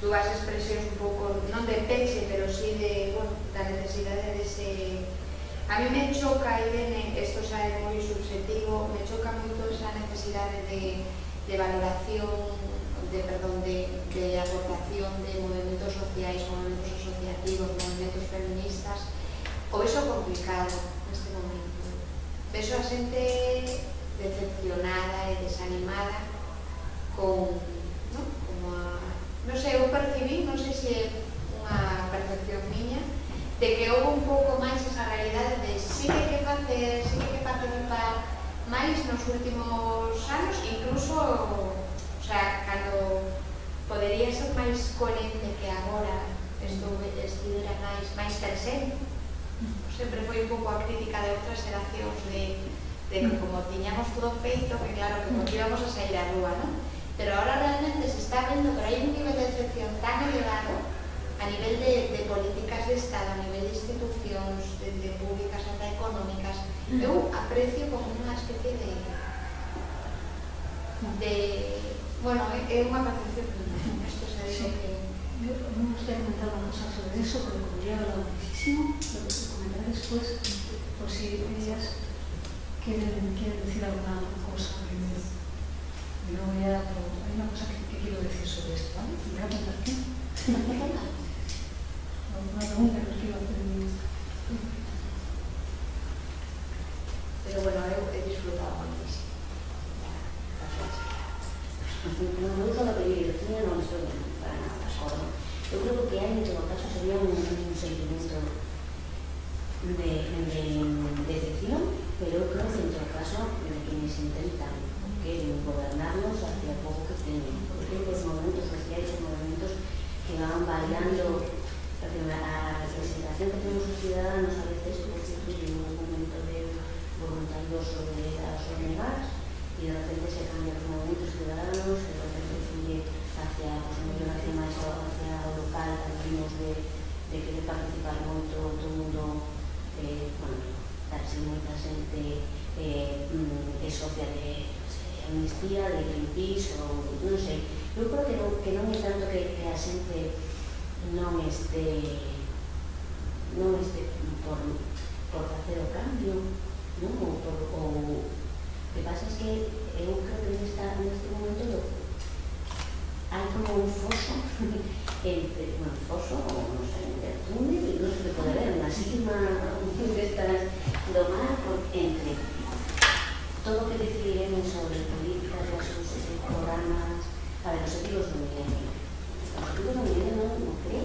dúas expresións un pouco, non de peche, pero sí da necesidade dese... A mí me choca, Irene, isto xa é moi subjetivo, me choca moito esa necesidade de valoración, de aportación de movimentos sociais, movimentos asociativos, movimentos feministas. O vexo complicado neste momento. Vexo a xente decepcionada e desanimada con, non sei, eu percibí, non sei se é unha percepción miña, de que houve un pouco máis esa realidade de sí que hai que facer, sí que hai que participar máis nos últimos anos, incluso, o sea, cando podería ser máis coherente que agora estivera máis presente. Sempre foi un pouco a crítica de outras xeracións de que como tiñamos todo feito, que claro, que porque íbamos a sair á rúa, non? Pero ahora realmente se está vendo que hai un nivel de decepción tan elevado a nivel de políticas de Estado, a nivel de institucións, de públicas ata económicas. Eu aprecio como unha especie de bueno, é unha percepción miña. Isto se digo que... Yo me gustaría comentar una cosa sobre eso, porque como ya he hablado muchísimo, lo comentaré después, por si ellas quieren decir alguna cosa primero. Y luego ya, hay una cosa que quiero decir sobre esto, ¿vale? ¿Me voy a contar qué? Una pregunta que os quiero hacer. Pero bueno, he disfrutado muchísimo. No me gusta lo que yo no estoy para nada de acuerdo. Yo creo que hay en todo caso sería un sentimiento de decepción, pero creo que en todo caso de quienes intentan gobernarnos hacia el poco que tienen. Porque los momentos sociales son momentos que van variando, porque la representación que tenemos los ciudadanos a veces constituye un momento de voluntarioso de dar o negar, y de repente se cambian los movimientos ciudadanos, de repente fluye hacia una violación máis hacia o local, tratamos de querer participar moito todo o mundo, darse moita xente social de amnistía, de Greenpeace, ou non sei. Eu creo que non é tanto que a xente non este por facer o cambio, non? O que pasa é que eu creo que neste momento hai como un foso entre, un foso, ou non sei, entre túnel, e non se pode ver unha sima destas do mar, entre todo o que decidiremos sobre políticas, sus programas, a ver, os objetivos do milenio. Os objetivos do milenio non cree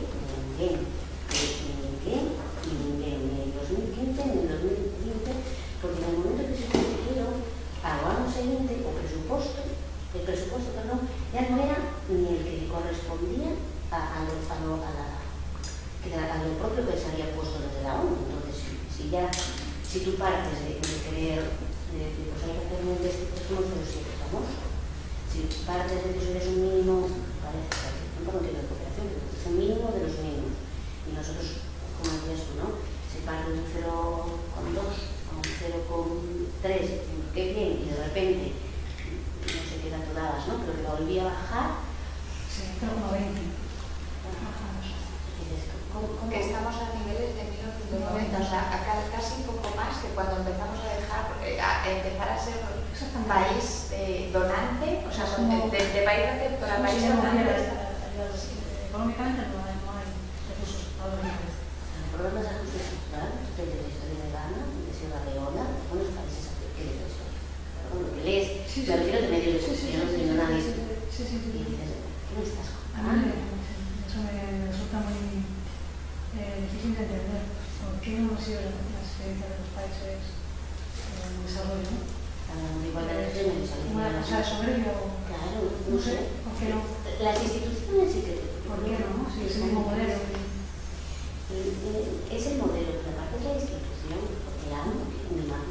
ninguén, ni en 2015, ni en 2020, porque en el momento que se consiguieron, ao ano seguinte, o que a lo propio que se había puesto desde la ONU. Entonces, si tú partes de querer, pues hay que hacer un investigación como 07 famoso, si partes de que eso es un mínimo, parece que un poco de cooperación, pero es un mínimo de los mínimos. Y nosotros, como decías tú, ¿no? Si partes de un 0,2 a un 0,3, qué bien, y de repente, no sé qué dato dabas, ¿no? Pero que volví a bajar. Sí, 0,20. Que estamos a niveles de 1990, o sea, casi un poco más que cuando empezamos a empezar a ser país donante, o sea, de país receptor a país donante. Económicamente no hay recursos para los niveles. El problema es ajuste estructural, de la historia de Ghana, de Sierra Leona, de los países que de la historia. Pero lo que lees, me refiero de medios de expresión, de no nadie. Y dices, ¿qué me estás comparando? Eso me resulta muy difícil de entender. ¿Por qué no ha sido la experiencia de los países en desarrollo? Igualdad de género, ¿Una cosa de soberbia o...? Claro, no sé. ¿Por qué no? Las instituciones sí que... ¿Por qué no? Si es el mismo modelo. Es el modelo, pero aparte es la institución, porque la AMU,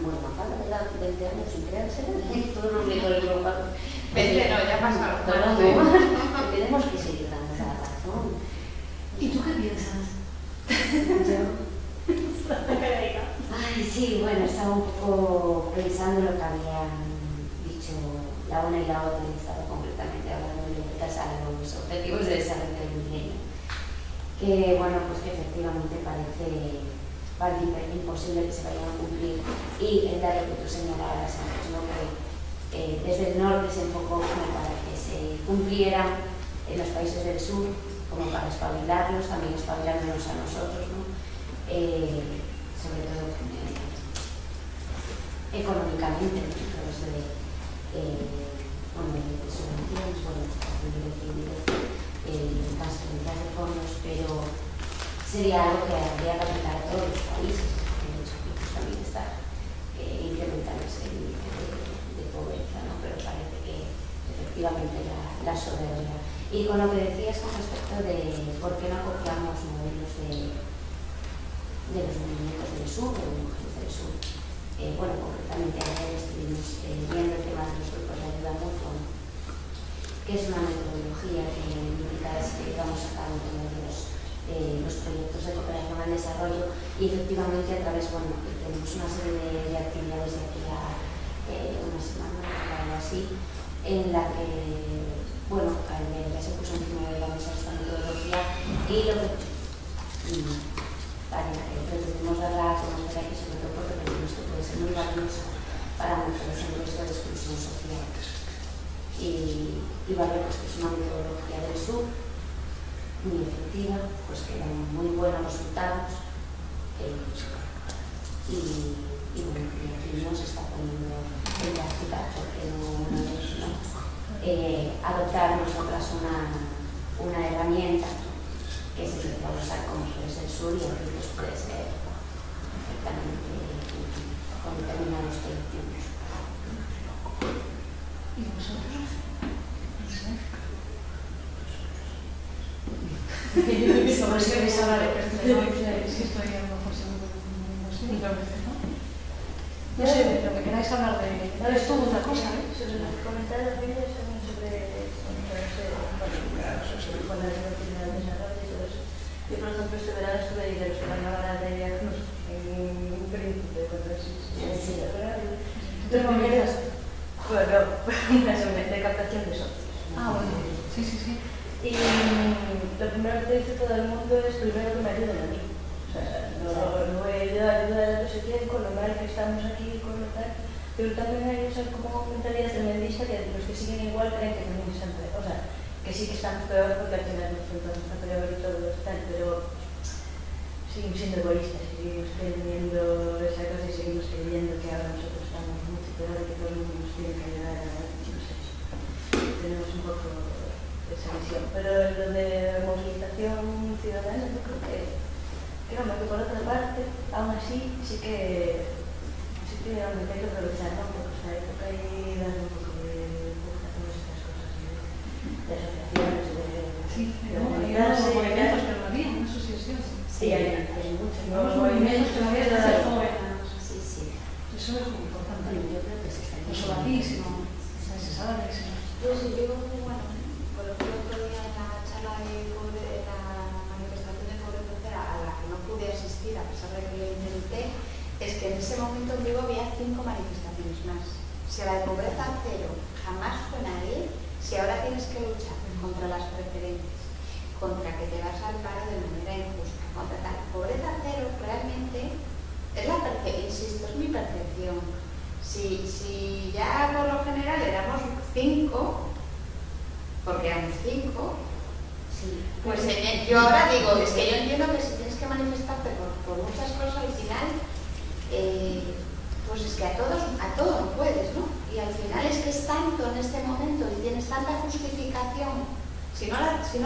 bueno, Mafalda de 20 años sin crearse, todo lo que todo el Europa... 20 no, ya pasaron. Tenemos que seguir dando la razón. ¿Y tú qué piensas? Ay, sí, bueno, estaba un poco pensando lo que habían dicho la una y la otra, y estaba completamente hablando de los objetivos de desarrollo del milenio. Que, bueno, pues que efectivamente parece imposible que se vayan a cumplir. Y el dato que tú señalabas, pues, ¿no? Que desde el norte se enfocó como para que se cumplieran en los países del sur, como para espabilarlos, también espabilarnos a nosotros, ¿no? Sobre todo económicamente, pues de subvenciones, bueno, transferencias de fondos, pero sería algo que habría que aplicar a todos los países, porque de hecho pues, también está incrementándose el índice de pobreza, ¿no? Pero parece que efectivamente la soberbia. Y con lo que decías con respecto de por qué no copiamos modelos de los movimientos del sur, de las mujeres del sur. Bueno, concretamente ayer estuvimos viendo el tema de los grupos de ayuda mutua, que es una metodología que implica que vamos a cabo todos los proyectos de cooperación al desarrollo y efectivamente a través, bueno, tenemos una serie de actividades de aquí a una semana o algo así, en la que, bueno, ya se puso encima de la mesa esta metodología y lo que pretendemos darla a conocer aquí, sobre todo porque pensamos que puede ser muy valiosa para mujeres en riesgo de exclusión social. Y vale, pues que es una metodología del sur, muy efectiva, pues que da muy buenos resultados y bueno, que aquí no se está poniendo en práctica porque no adoptar nosotras una herramienta que se empieza a usar con mujeres del sur y aquí pues puede ser perfectamente con determinados colectivos. ¿Y vosotros? No sé. Sobre si queréis hablar de si estoy a lo mejor seguro, no sé, ¿no? No sé, de lo que queráis hablar de esto otra cosa, ¿eh? Sobre lo que comentaba también sobre la oportunidad de desarrollo y todo eso. Yo, por ejemplo, este verano estuve ahí de los que van a hablar de diagnóstico en un príncipe cuando existe. ¿Tú no querías? Bueno, una de captación de socios. Ah, bueno, sí. Y lo primero que te dice todo el mundo es primero que me ayuden a mí. O sea, no ayuda a no sé quién, con lo mal que estamos aquí, con lo tal. Pero también hay esa como mentalidad tremendista que los que siguen igual creen que también están peor. O sea, que sí que estamos peor porque al final nos está peor y todo tal, pero seguimos siendo egoístas, seguimos teniendo esa cosa y seguimos creyendo que ahora nosotros estamos mucho peor y que todo el mundo nos tiene que ayudar a no sé. Tenemos un poco esa visión. Pero lo de movilización ciudadana, yo creo que por otra parte, aún así, sí que hay que aprovechar, ¿no? Porque hay que darle un poco de fuerza a todas estas cosas de asociaciones, de movimientos que no había, eso sí es cierto. Sí, Sí, hay muchos Los movimientos que la vida de joven. Sí, sí. Eso es muy importante. Yo creo que se está Eso es bajísimo. Se sabe bajísimo. Yo sí, yo, bueno, por ejemplo, el otro día en la charla de la manifestación de pobreza cero a la que no pude asistir a pesar de que lo intenté, es que en ese momento en Vigo había 5 manifestaciones más. Si a la de pobreza cero jamás fue nadie, si ahora tienes que luchar contra las preferentes, contra que te vas al paro de manera injusta, contra tal, pobreza cero realmente es la percepción, insisto, es mi percepción. Si ya por lo general éramos 5, porque éramos 5, Sí. pues yo ahora digo, es que yo entiendo que si tienes que manifestarte por muchas cosas al final, pues es que a todos no puedes, ¿no? Y al final es que es tanto en este momento y tienes tanta justificación, si no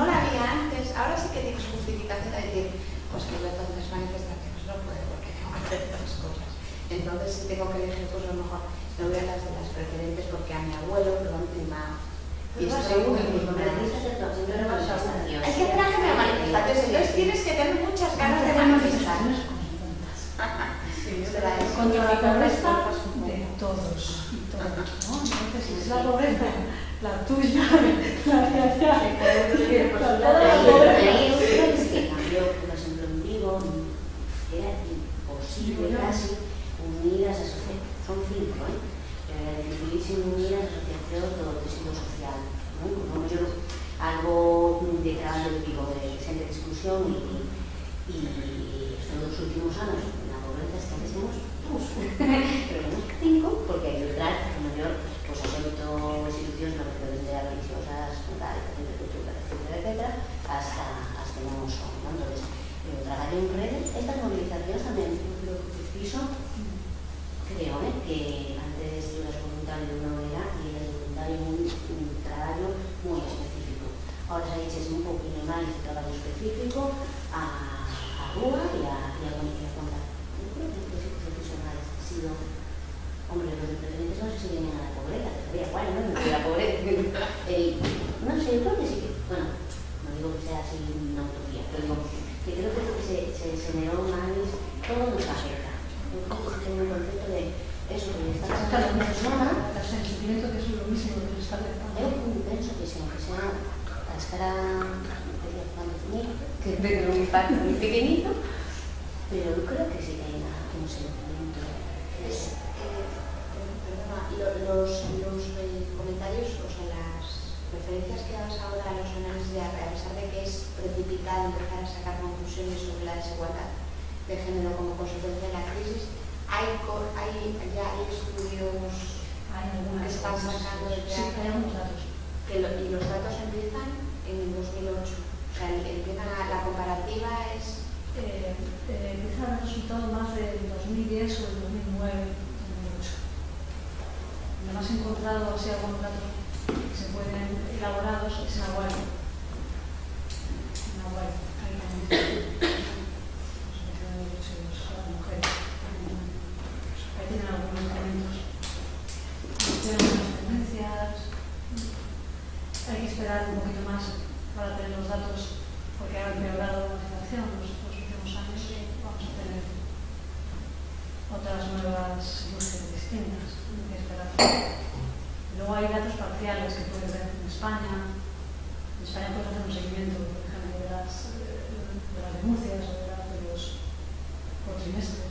la había antes, ahora sí que tienes justificación de decir, pues que yo entonces manifestaciones no puedo porque tengo que hacer otras cosas. Entonces si tengo que elegir, pues a lo mejor no voy a las de las preferentes porque a mi abuelo lo han timado. Y estoy muy indignada. Hay que esperar que me manifestaciones, entonces tienes que tener muchas ganas de manifestar. Contra la pobreza de todos y todas, ¿no? Entonces, si es la pobreza, la tuya, la de allá, Ahí yo creo que sí que cambió, por ejemplo, en Vigo, era imposible casi unir las asociaciones, son 5, dificilísimo unir las asociaciones do tecido social, como yo algo de traballo de Vigo, de xente de exclusión e estos 2 últimos anos na pobreza es que antes temos 2, pero temos 5 porque hai que entrar, porque mellor pues as 8 institucións no que deben de religiosas, etcétera, hasta as que non son, ¿no? Entonces, o traballo en redes, estas movilizacións tamén creo que preciso, creo que antes yo era voluntario de una ONG y era voluntario un traballo moi específico. Ahora se eches un poquinho máis de traballo específico a rúa e a contar. Eu creo que sí que se puso máis, ha sido, hombre, los de preferentes no sé si venían a la pobreza, que sería igual, ¿no? De la pobreza. No sé, yo creo que sí que, bueno, no digo que sea así una utopía, pero digo que creo que se generó máis, todo nos afecta. Yo creo que tengo un concepto de eso, que está pasando a persona. el sentimiento que es lo mismo que se está afectando. Eu penso que se aunque sea a escala que tenga un impacto muy pequeñito, pero yo creo que sí que hay un sentimiento. Los comentarios, o sea, las referencias que das ahora a los análisis de ARRE, a pesar de que es precipitado empezar a sacar conclusiones sobre la desigualdad de género como consecuencia de la crisis, hay estudios que están sacando de Sí, hay algunos datos. y los datos empiezan en el 2008. O sea, la comparativa es... Empieza el resultado más del 2010 o del 2009, 2008. Donde más he encontrado así algunos datos que se pueden elaborados es en Hawaii. En Hawaii, ahí también. Ahí tienen algunos elementos. Tienen algunas tendencias. Hay que esperar un poquito más para tener los datos, porque ha empeorado la situación en los últimos años y vamos a tener otras nuevas luces distintas. Hay que esperar. Luego hay datos parciales que puedes ver en España. En España puedes hacer un seguimiento, por ejemplo, de las denuncias o de los por trimestre.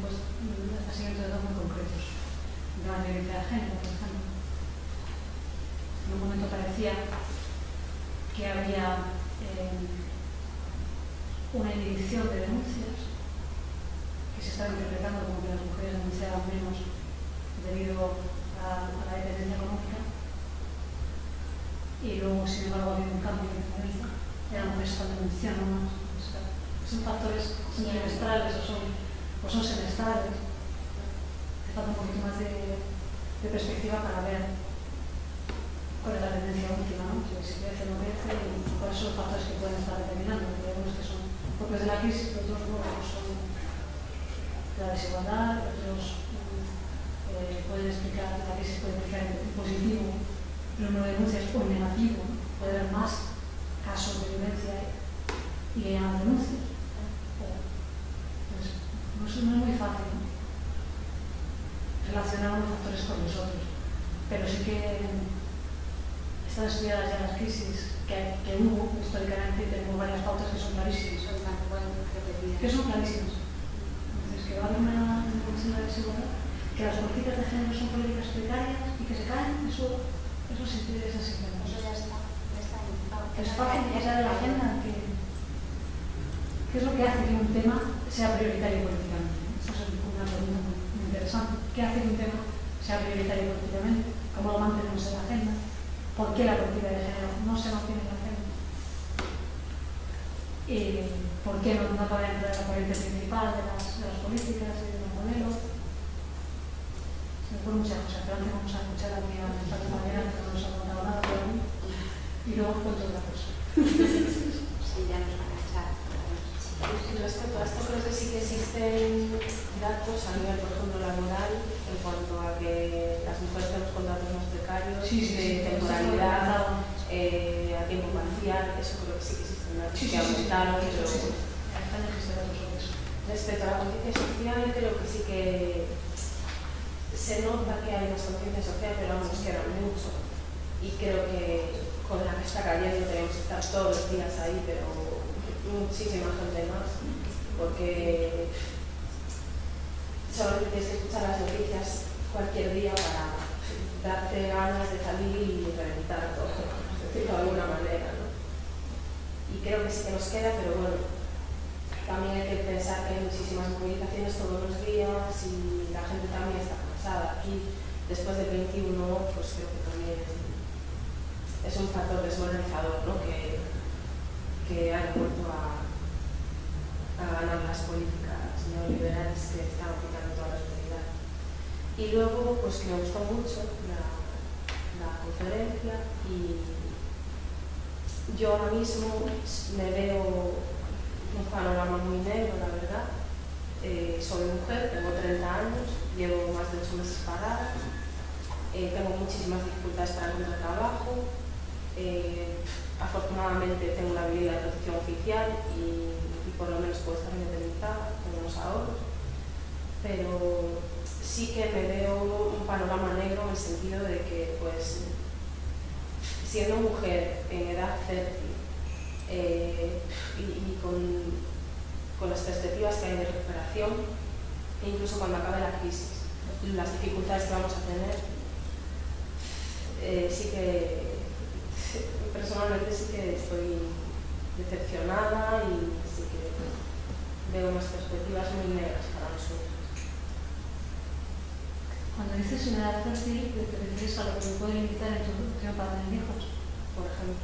Pues, hasta seguimiento de datos muy concretos. De la violencia de género, por ejemplo. En un momento parecía que había una inhibición de denuncias, que se estaba interpretando como que las mujeres denunciaban menos debido a la dependencia económica, y luego, sin embargo, había un cambio de tendencia. Eran mujeres que están denunciando más. Son factores trimestrales o son semestrales. Hace falta un poquito más de perspectiva para ver cuál es la tendencia última, ¿no? Si crece o no crece y cuáles son los factores que pueden estar determinando. Hay algunos que son propios de la crisis, pero otros no, son la desigualdad, otros pueden explicar, la crisis puede explicar en positivo el número de denuncias o en negativo, puede haber más casos de violencia y hay más denuncias. relacionar unos factores con los otros. Pero sí que están estudiadas ya las crisis que hubo históricamente, y tenemos varias pautas que son clarísimas. Que son clarísimas. Entonces, que va a haber una desigualdad, que las políticas de género son políticas precarias y que se caen, eso sí tiene esa señal. Eso ya está Es fácil que sea de la agenda, ¿qué es lo que hace que un tema sea prioritario políticamente? Esa es una pregunta muy interesante. ¿Qué hace que un tema sea prioritario políticamente? ¿Cómo lo mantenemos en la agenda? ¿Por qué la política de género no se mantiene en la agenda? ¿Por qué no puede entrar en la corriente principal de las políticas y de los modelos? Se me ocurren muchas cosas, pero antes vamos a escuchar a mi compañera que no nos ha contado nada de mí y luego cuento otra cosa. Sí, ya nos van a echar. Respecto a esto, creo que sí que existen datos a nivel, por ejemplo, laboral, en cuanto a que las mujeres tenemos contratos más precarios, de temporalidad, a tiempo parcial, eso creo que sí que existen datos que aumentaron, pero respecto a la conciencia social, creo que sí que se nota que hay más conciencia social, pero aún nos queda mucho. Y creo que con la que está cayendo tenemos que estar todos los días ahí, pero muchísima gente más, porque solamente tienes que escuchar las noticias cualquier día para darte ganas de salir y reventar todo, por decirlo de alguna manera, ¿no? Y creo que sí que nos queda, pero bueno, también hay que pensar que hay muchísimas movilizaciones todos los días y la gente también está cansada. Aquí, después del 21, pues creo que también es un factor desmoralizador, ¿no? Que han vuelto a ganar las políticas neoliberales que están aplicando toda la autoridad. Y luego, pues que me gustó mucho la conferencia y yo ahora mismo me veo un panorama muy negro, la verdad. Soy mujer, tengo 30 años, llevo más de 8 meses parada, tengo muchísimas dificultades para encontrar trabajo. Afortunadamente tengo una habilidad de protección oficial y por lo menos puedo estar indemnizada, tengo unos ahorros, pero sí que me veo un panorama negro en el sentido de que, pues, siendo mujer en edad fértil y con las perspectivas que hay de recuperación, e incluso cuando acabe la crisis, las dificultades que vamos a tener, sí que personalmente sí que estoy decepcionada y sí que veo unas perspectivas muy negras para nosotros. Cuando dices una edad fértil, ¿te refieres a lo que puede limitar en tu opción para tener hijos? Por ejemplo.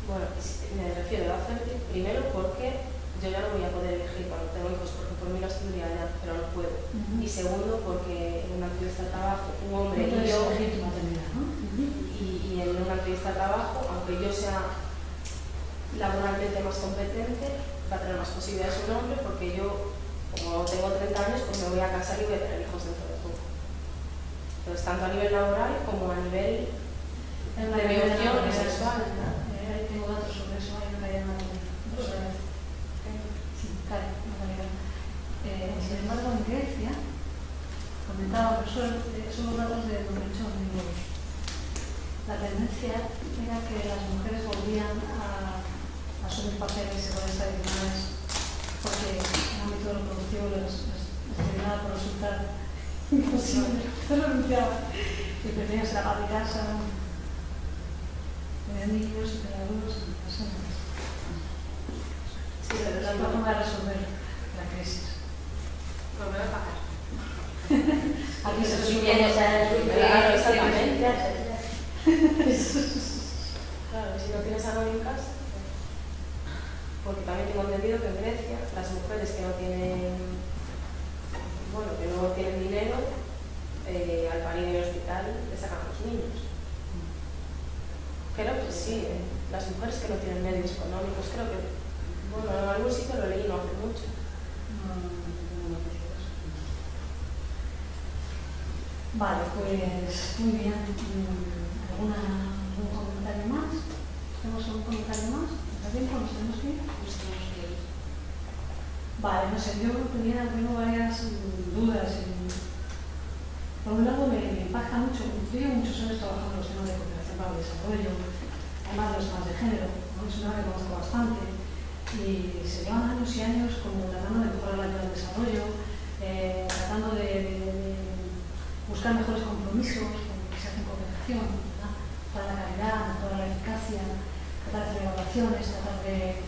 Bueno, me refiero a edad fértil primero porque yo ya no voy a poder elegir cuando tengo hijos, porque por mí lo estudiaría ya, pero no puedo. Y segundo, porque en una entrevista de trabajo, un hombre y yo, y en una entrevista de trabajo, aunque yo sea laboralmente más competente, va a tener más posibilidades un hombre, porque yo, como tengo 30 años, pues me voy a casar y voy a tener hijos dentro de poco. Entonces, tanto a nivel laboral como a nivel de mi opción sexual. Tengo datos sobre eso, hay una llamada. Sin embargo, en Grecia, comentaba que son los datos de 2008-2009. La tendencia era que las mujeres volvían a asumir papeles iguales tradicionales porque el ámbito de lo productivo les terminaba por resultar imposible. No renunciaban y preferían ser ama de casa, tener niños, criaduros y personas. Sí, pero la forma de resolver la crisis. Volver a pagar. Aquí se resuelve. Claro, exactamente. Claro, si no tienes a nadie en casa. Porque también tengo entendido que en Grecia las mujeres que no tienen dinero, al parir en el hospital le sacan a los niños. Creo que sí, las mujeres que no tienen medios económicos, creo que, bueno, en algún sitio lo leí no hace mucho. Vale, pues muy bien. ¿Algún comentario más? ¿Tenemos algún comentario más? ¿Está bien? ¿Nos tenemos que ir? Vale, no sé, yo tengo varias dudas. Por un lado me impacta mucho, yo llevo muchos años trabajando en los temas de cooperación para el desarrollo, además los temas de género, ¿no? Es un tema que conozco bastante, y se llevan años y años como tratando de mejorar la ayuda al desarrollo, tratando de buscar mejores compromisos que se hacen cooperación, ¿verdad? Para la calidad, mejorar la eficacia, tratar de hacer evaluaciones, tratar de...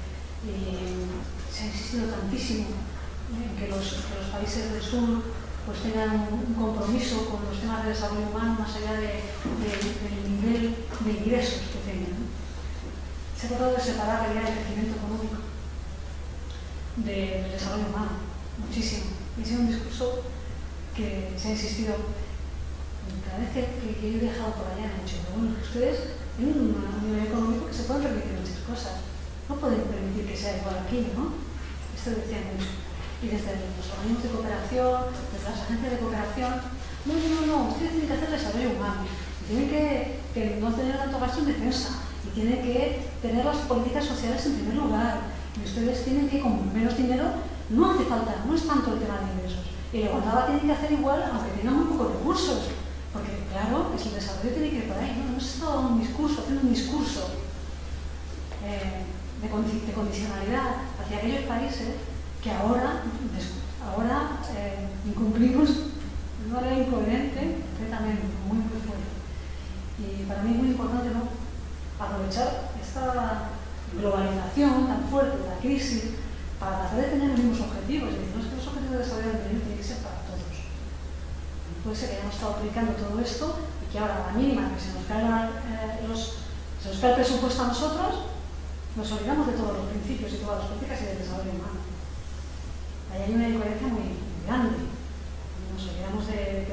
se ha insistido tantísimo en que los países del sur pues tengan un compromiso con los temas de desarrollo humano más allá del nivel de ingresos que tengan, ¿no? Se ha tratado de separar la idea del crecimiento económico del desarrollo humano, muchísimo. Y ha sido un discurso que se ha insistido. Cada vez que yo he viajado por allá han dicho, bueno, ustedes tienen un nivel económico que se pueden permitir muchas cosas. No pueden permitir que sea igual aquí, ¿no? Esto decía mucho. Y desde los organismos de cooperación, desde las agencias de cooperación, no, ustedes tienen que hacer desarrollo humano. Tienen que no tener tanto gasto en defensa. Y tienen que tener las políticas sociales en primer lugar. Y ustedes tienen que, con menos dinero, no hace falta, no es tanto el tema de ingresos. Y la igualdad tienen que hacer igual, aunque tengan muy pocos recursos. Porque, claro, el desarrollo tiene que ir por ahí. No hemos estado dando un discurso, haciendo un discurso de condicionalidad hacia aquellos países que ahora incumplimos de una manera incoherente, completamente, muy fuerte. Y para mí es muy importante, ¿no?, aprovechar esta globalización tan fuerte, la crisis, para tratar de tener los mismos objetivos. Y decir, los objetivos de desarrollo tienen que ser para todos. No puede ser que hayamos estado aplicando todo esto y que ahora, a la mínima que se nos cae el presupuesto a nosotros, nos olvidamos de todos los principios y todas las políticas y del desarrollo humano. Ahí hay una incoherencia muy grande. Nos olvidamos de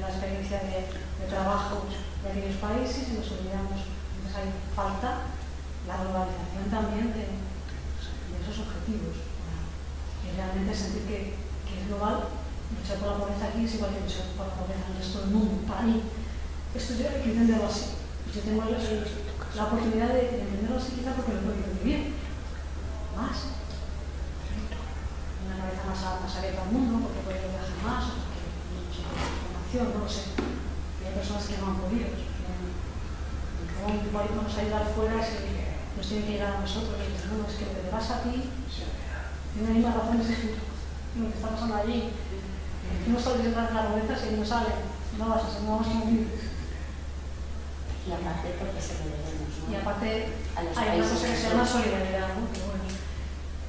la experiencia de trabajo de aquellos países y nos olvidamos. Entonces hay falta la globalización también de esos objetivos. Y realmente sentir que es global, luchar por la pobreza aquí es igual que luchar por la pobreza en el resto del mundo. Para mí, esto yo hay que entenderlo así. Yo tengo la oportunidad de entenderlo así quizá porque lo puedo vivir más. Una cabeza más abierta al mundo, porque puedo viajar más, o porque no sé, información, no lo sé. Y hay personas que no han podido. Igual vamos a ayudar fuera si nos tienen que llegar a nosotros. Y no, es que lo que te pasa a ti tiene las mismas razones que lo que está pasando allí. Tú no sales detrás de la pobreza si no sale. No vas a ser, no vamos a morir. Y aparte porque se lo debemos, ¿no? Y aparte hay una cosa que se llama solidaridad, ¿no? Pero bueno,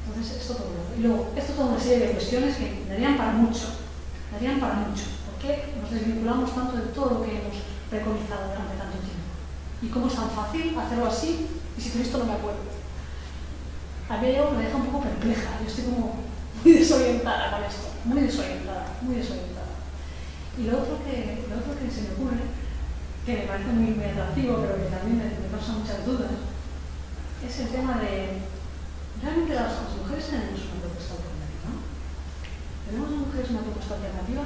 entonces esto todo. Y luego, esto es toda una serie de cuestiones que darían para mucho. Darían para mucho. ¿Por qué nos desvinculamos tanto de todo lo que hemos preconizado durante tanto tiempo? ¿Y cómo es tan fácil hacerlo así? Y si con esto no me acuerdo. A mí me deja un poco perpleja. Yo estoy como muy desorientada con esto. Muy desorientada, muy desorientada. Y lo otro que se me ocurre, que me parece muy atractivo, pero que también me causa muchas dudas, es el tema de, ¿realmente las mujeres tenemos una propuesta alternativa? ¿Tenemos las mujeres una propuesta alternativa?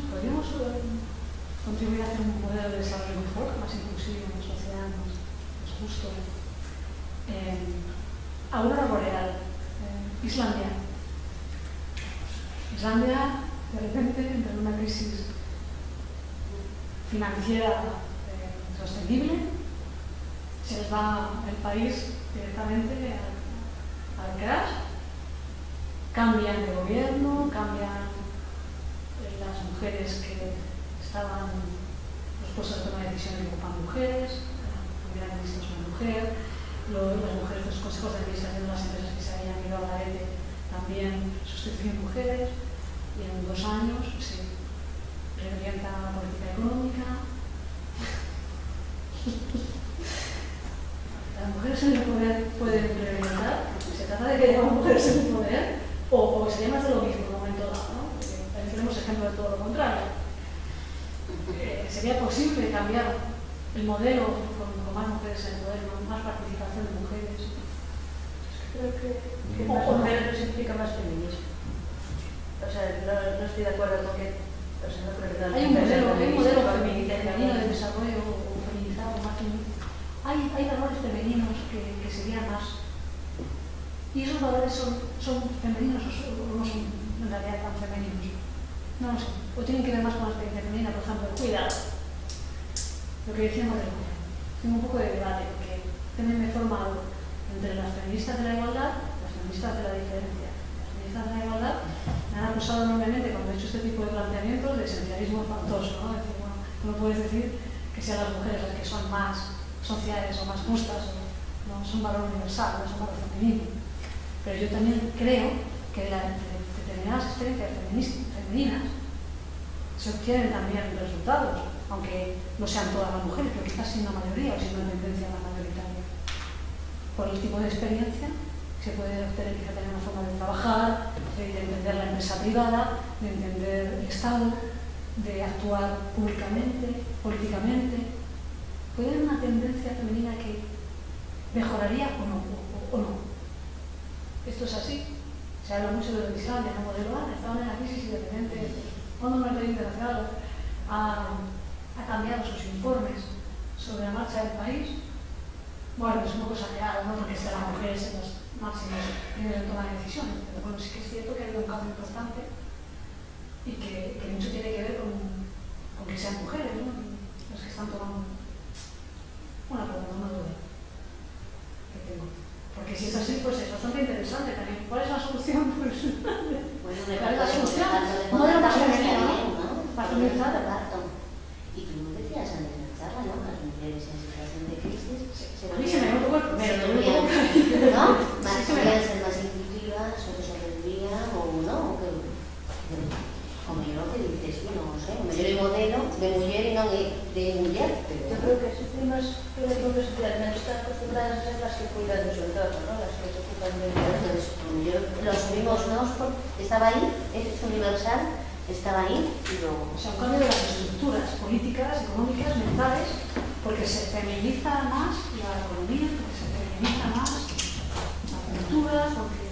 ¿Podríamos contribuir a hacer un modelo de desarrollo mejor, más inclusivo, más social, más justo? Aurora boreal, Islandia. Islandia, de repente, entra en una crisis financiera sostenible, se les va el país directamente al crash, cambian de gobierno, cambian las mujeres que estaban los puestos de toma de decisiones que ocupan mujeres, la primera ministra es una mujer, las mujeres de los consejos de administración de las empresas que se habían ido a la ETE también sustituyen mujeres, y en 2 años se reorienta la política económica. Las mujeres en el poder pueden reorientar. Se trata de que haya mujeres en el poder, o sería más de lo mismo en un momento dado, ¿no? Porque tenemos ejemplos de todo lo contrario. ¿Sería posible cambiar el modelo con más mujeres en el poder, con más participación de mujeres? Creo que más mujeres implica más feminismo. O sea, no estoy de acuerdo con que... O sea, no creo que hay un modelo femenino de desarrollo o feminizado, más feminista. Hay valores femeninos que serían más ¿Y esos valores son femeninos o no son en realidad tan femeninos? No lo sé. O tienen que ver más con la experiencia femenina, por ejemplo, el cuidado. Lo que decíamos del cuidado. Tengo un poco de debate, porque también me he formado entre las feministas de la igualdad y las feministas de la diferencia. Las feministas de la igualdad me han acusado enormemente cuando he hecho este tipo de planteamientos de esencialismo espantoso, ¿no? Es decir, bueno, no puedes decir que sean las mujeres las que son más sociales o más justas, o no son valor universal, no son valor femenino. Pero yo también creo que de determinadas experiencias femeninas se obtienen también resultados, aunque no sean todas las mujeres, pero quizás sin la mayoría o sin una tendencia más mayoritaria. Por el tipo de experiencia se puede obtener quizá también una forma de trabajar, de entender la empresa privada, de entender el Estado, de actuar públicamente, políticamente. Puede haber una tendencia femenina que mejoraría o no. Esto es así. Se habla mucho de lo Islandia, ¿no? Modelo A, estaban en la crisis y de repente el Fondo Monetario Internacional ha cambiado sus informes sobre la marcha del país. Bueno, es un poco exagerado, ¿no? Porque están las mujeres en los máximos niveles de toma de decisiones, pero bueno, sí que es cierto que ha habido un cambio importante y que mucho tiene que ver con que sean mujeres, ¿no? Las que están tomando una pregunta, una duda que tengo. Porque si es así, pues es bastante interesante también. ¿Cuál es la solución? Pues, Bueno, me ¿cuál es la solución? parece No de lo más femenino, ¿no? ¿no? Para feminizar. Y tú decías antes de la charla, ¿no? Las mujeres en situación de crisis A mí se me dio un poco el primero, ¿no? Más podrían ser más inclusivas o desobedecían o no. Como yo lo que dices, yo no sé. Como yo soy modelo de mujer y no de mujer. Yo creo que esas primas que socialmente están acostumbradas a ser las que cuidan de su entorno, ¿no? Las que se ocupan de Entonces, como yo lo asumimos, ¿no? Estaba ahí, es universal, estaba ahí y luego... O sea, un cambio de las estructuras políticas, económicas, mentales, porque se feminiza más la economía, porque se feminiza más la cultura, porque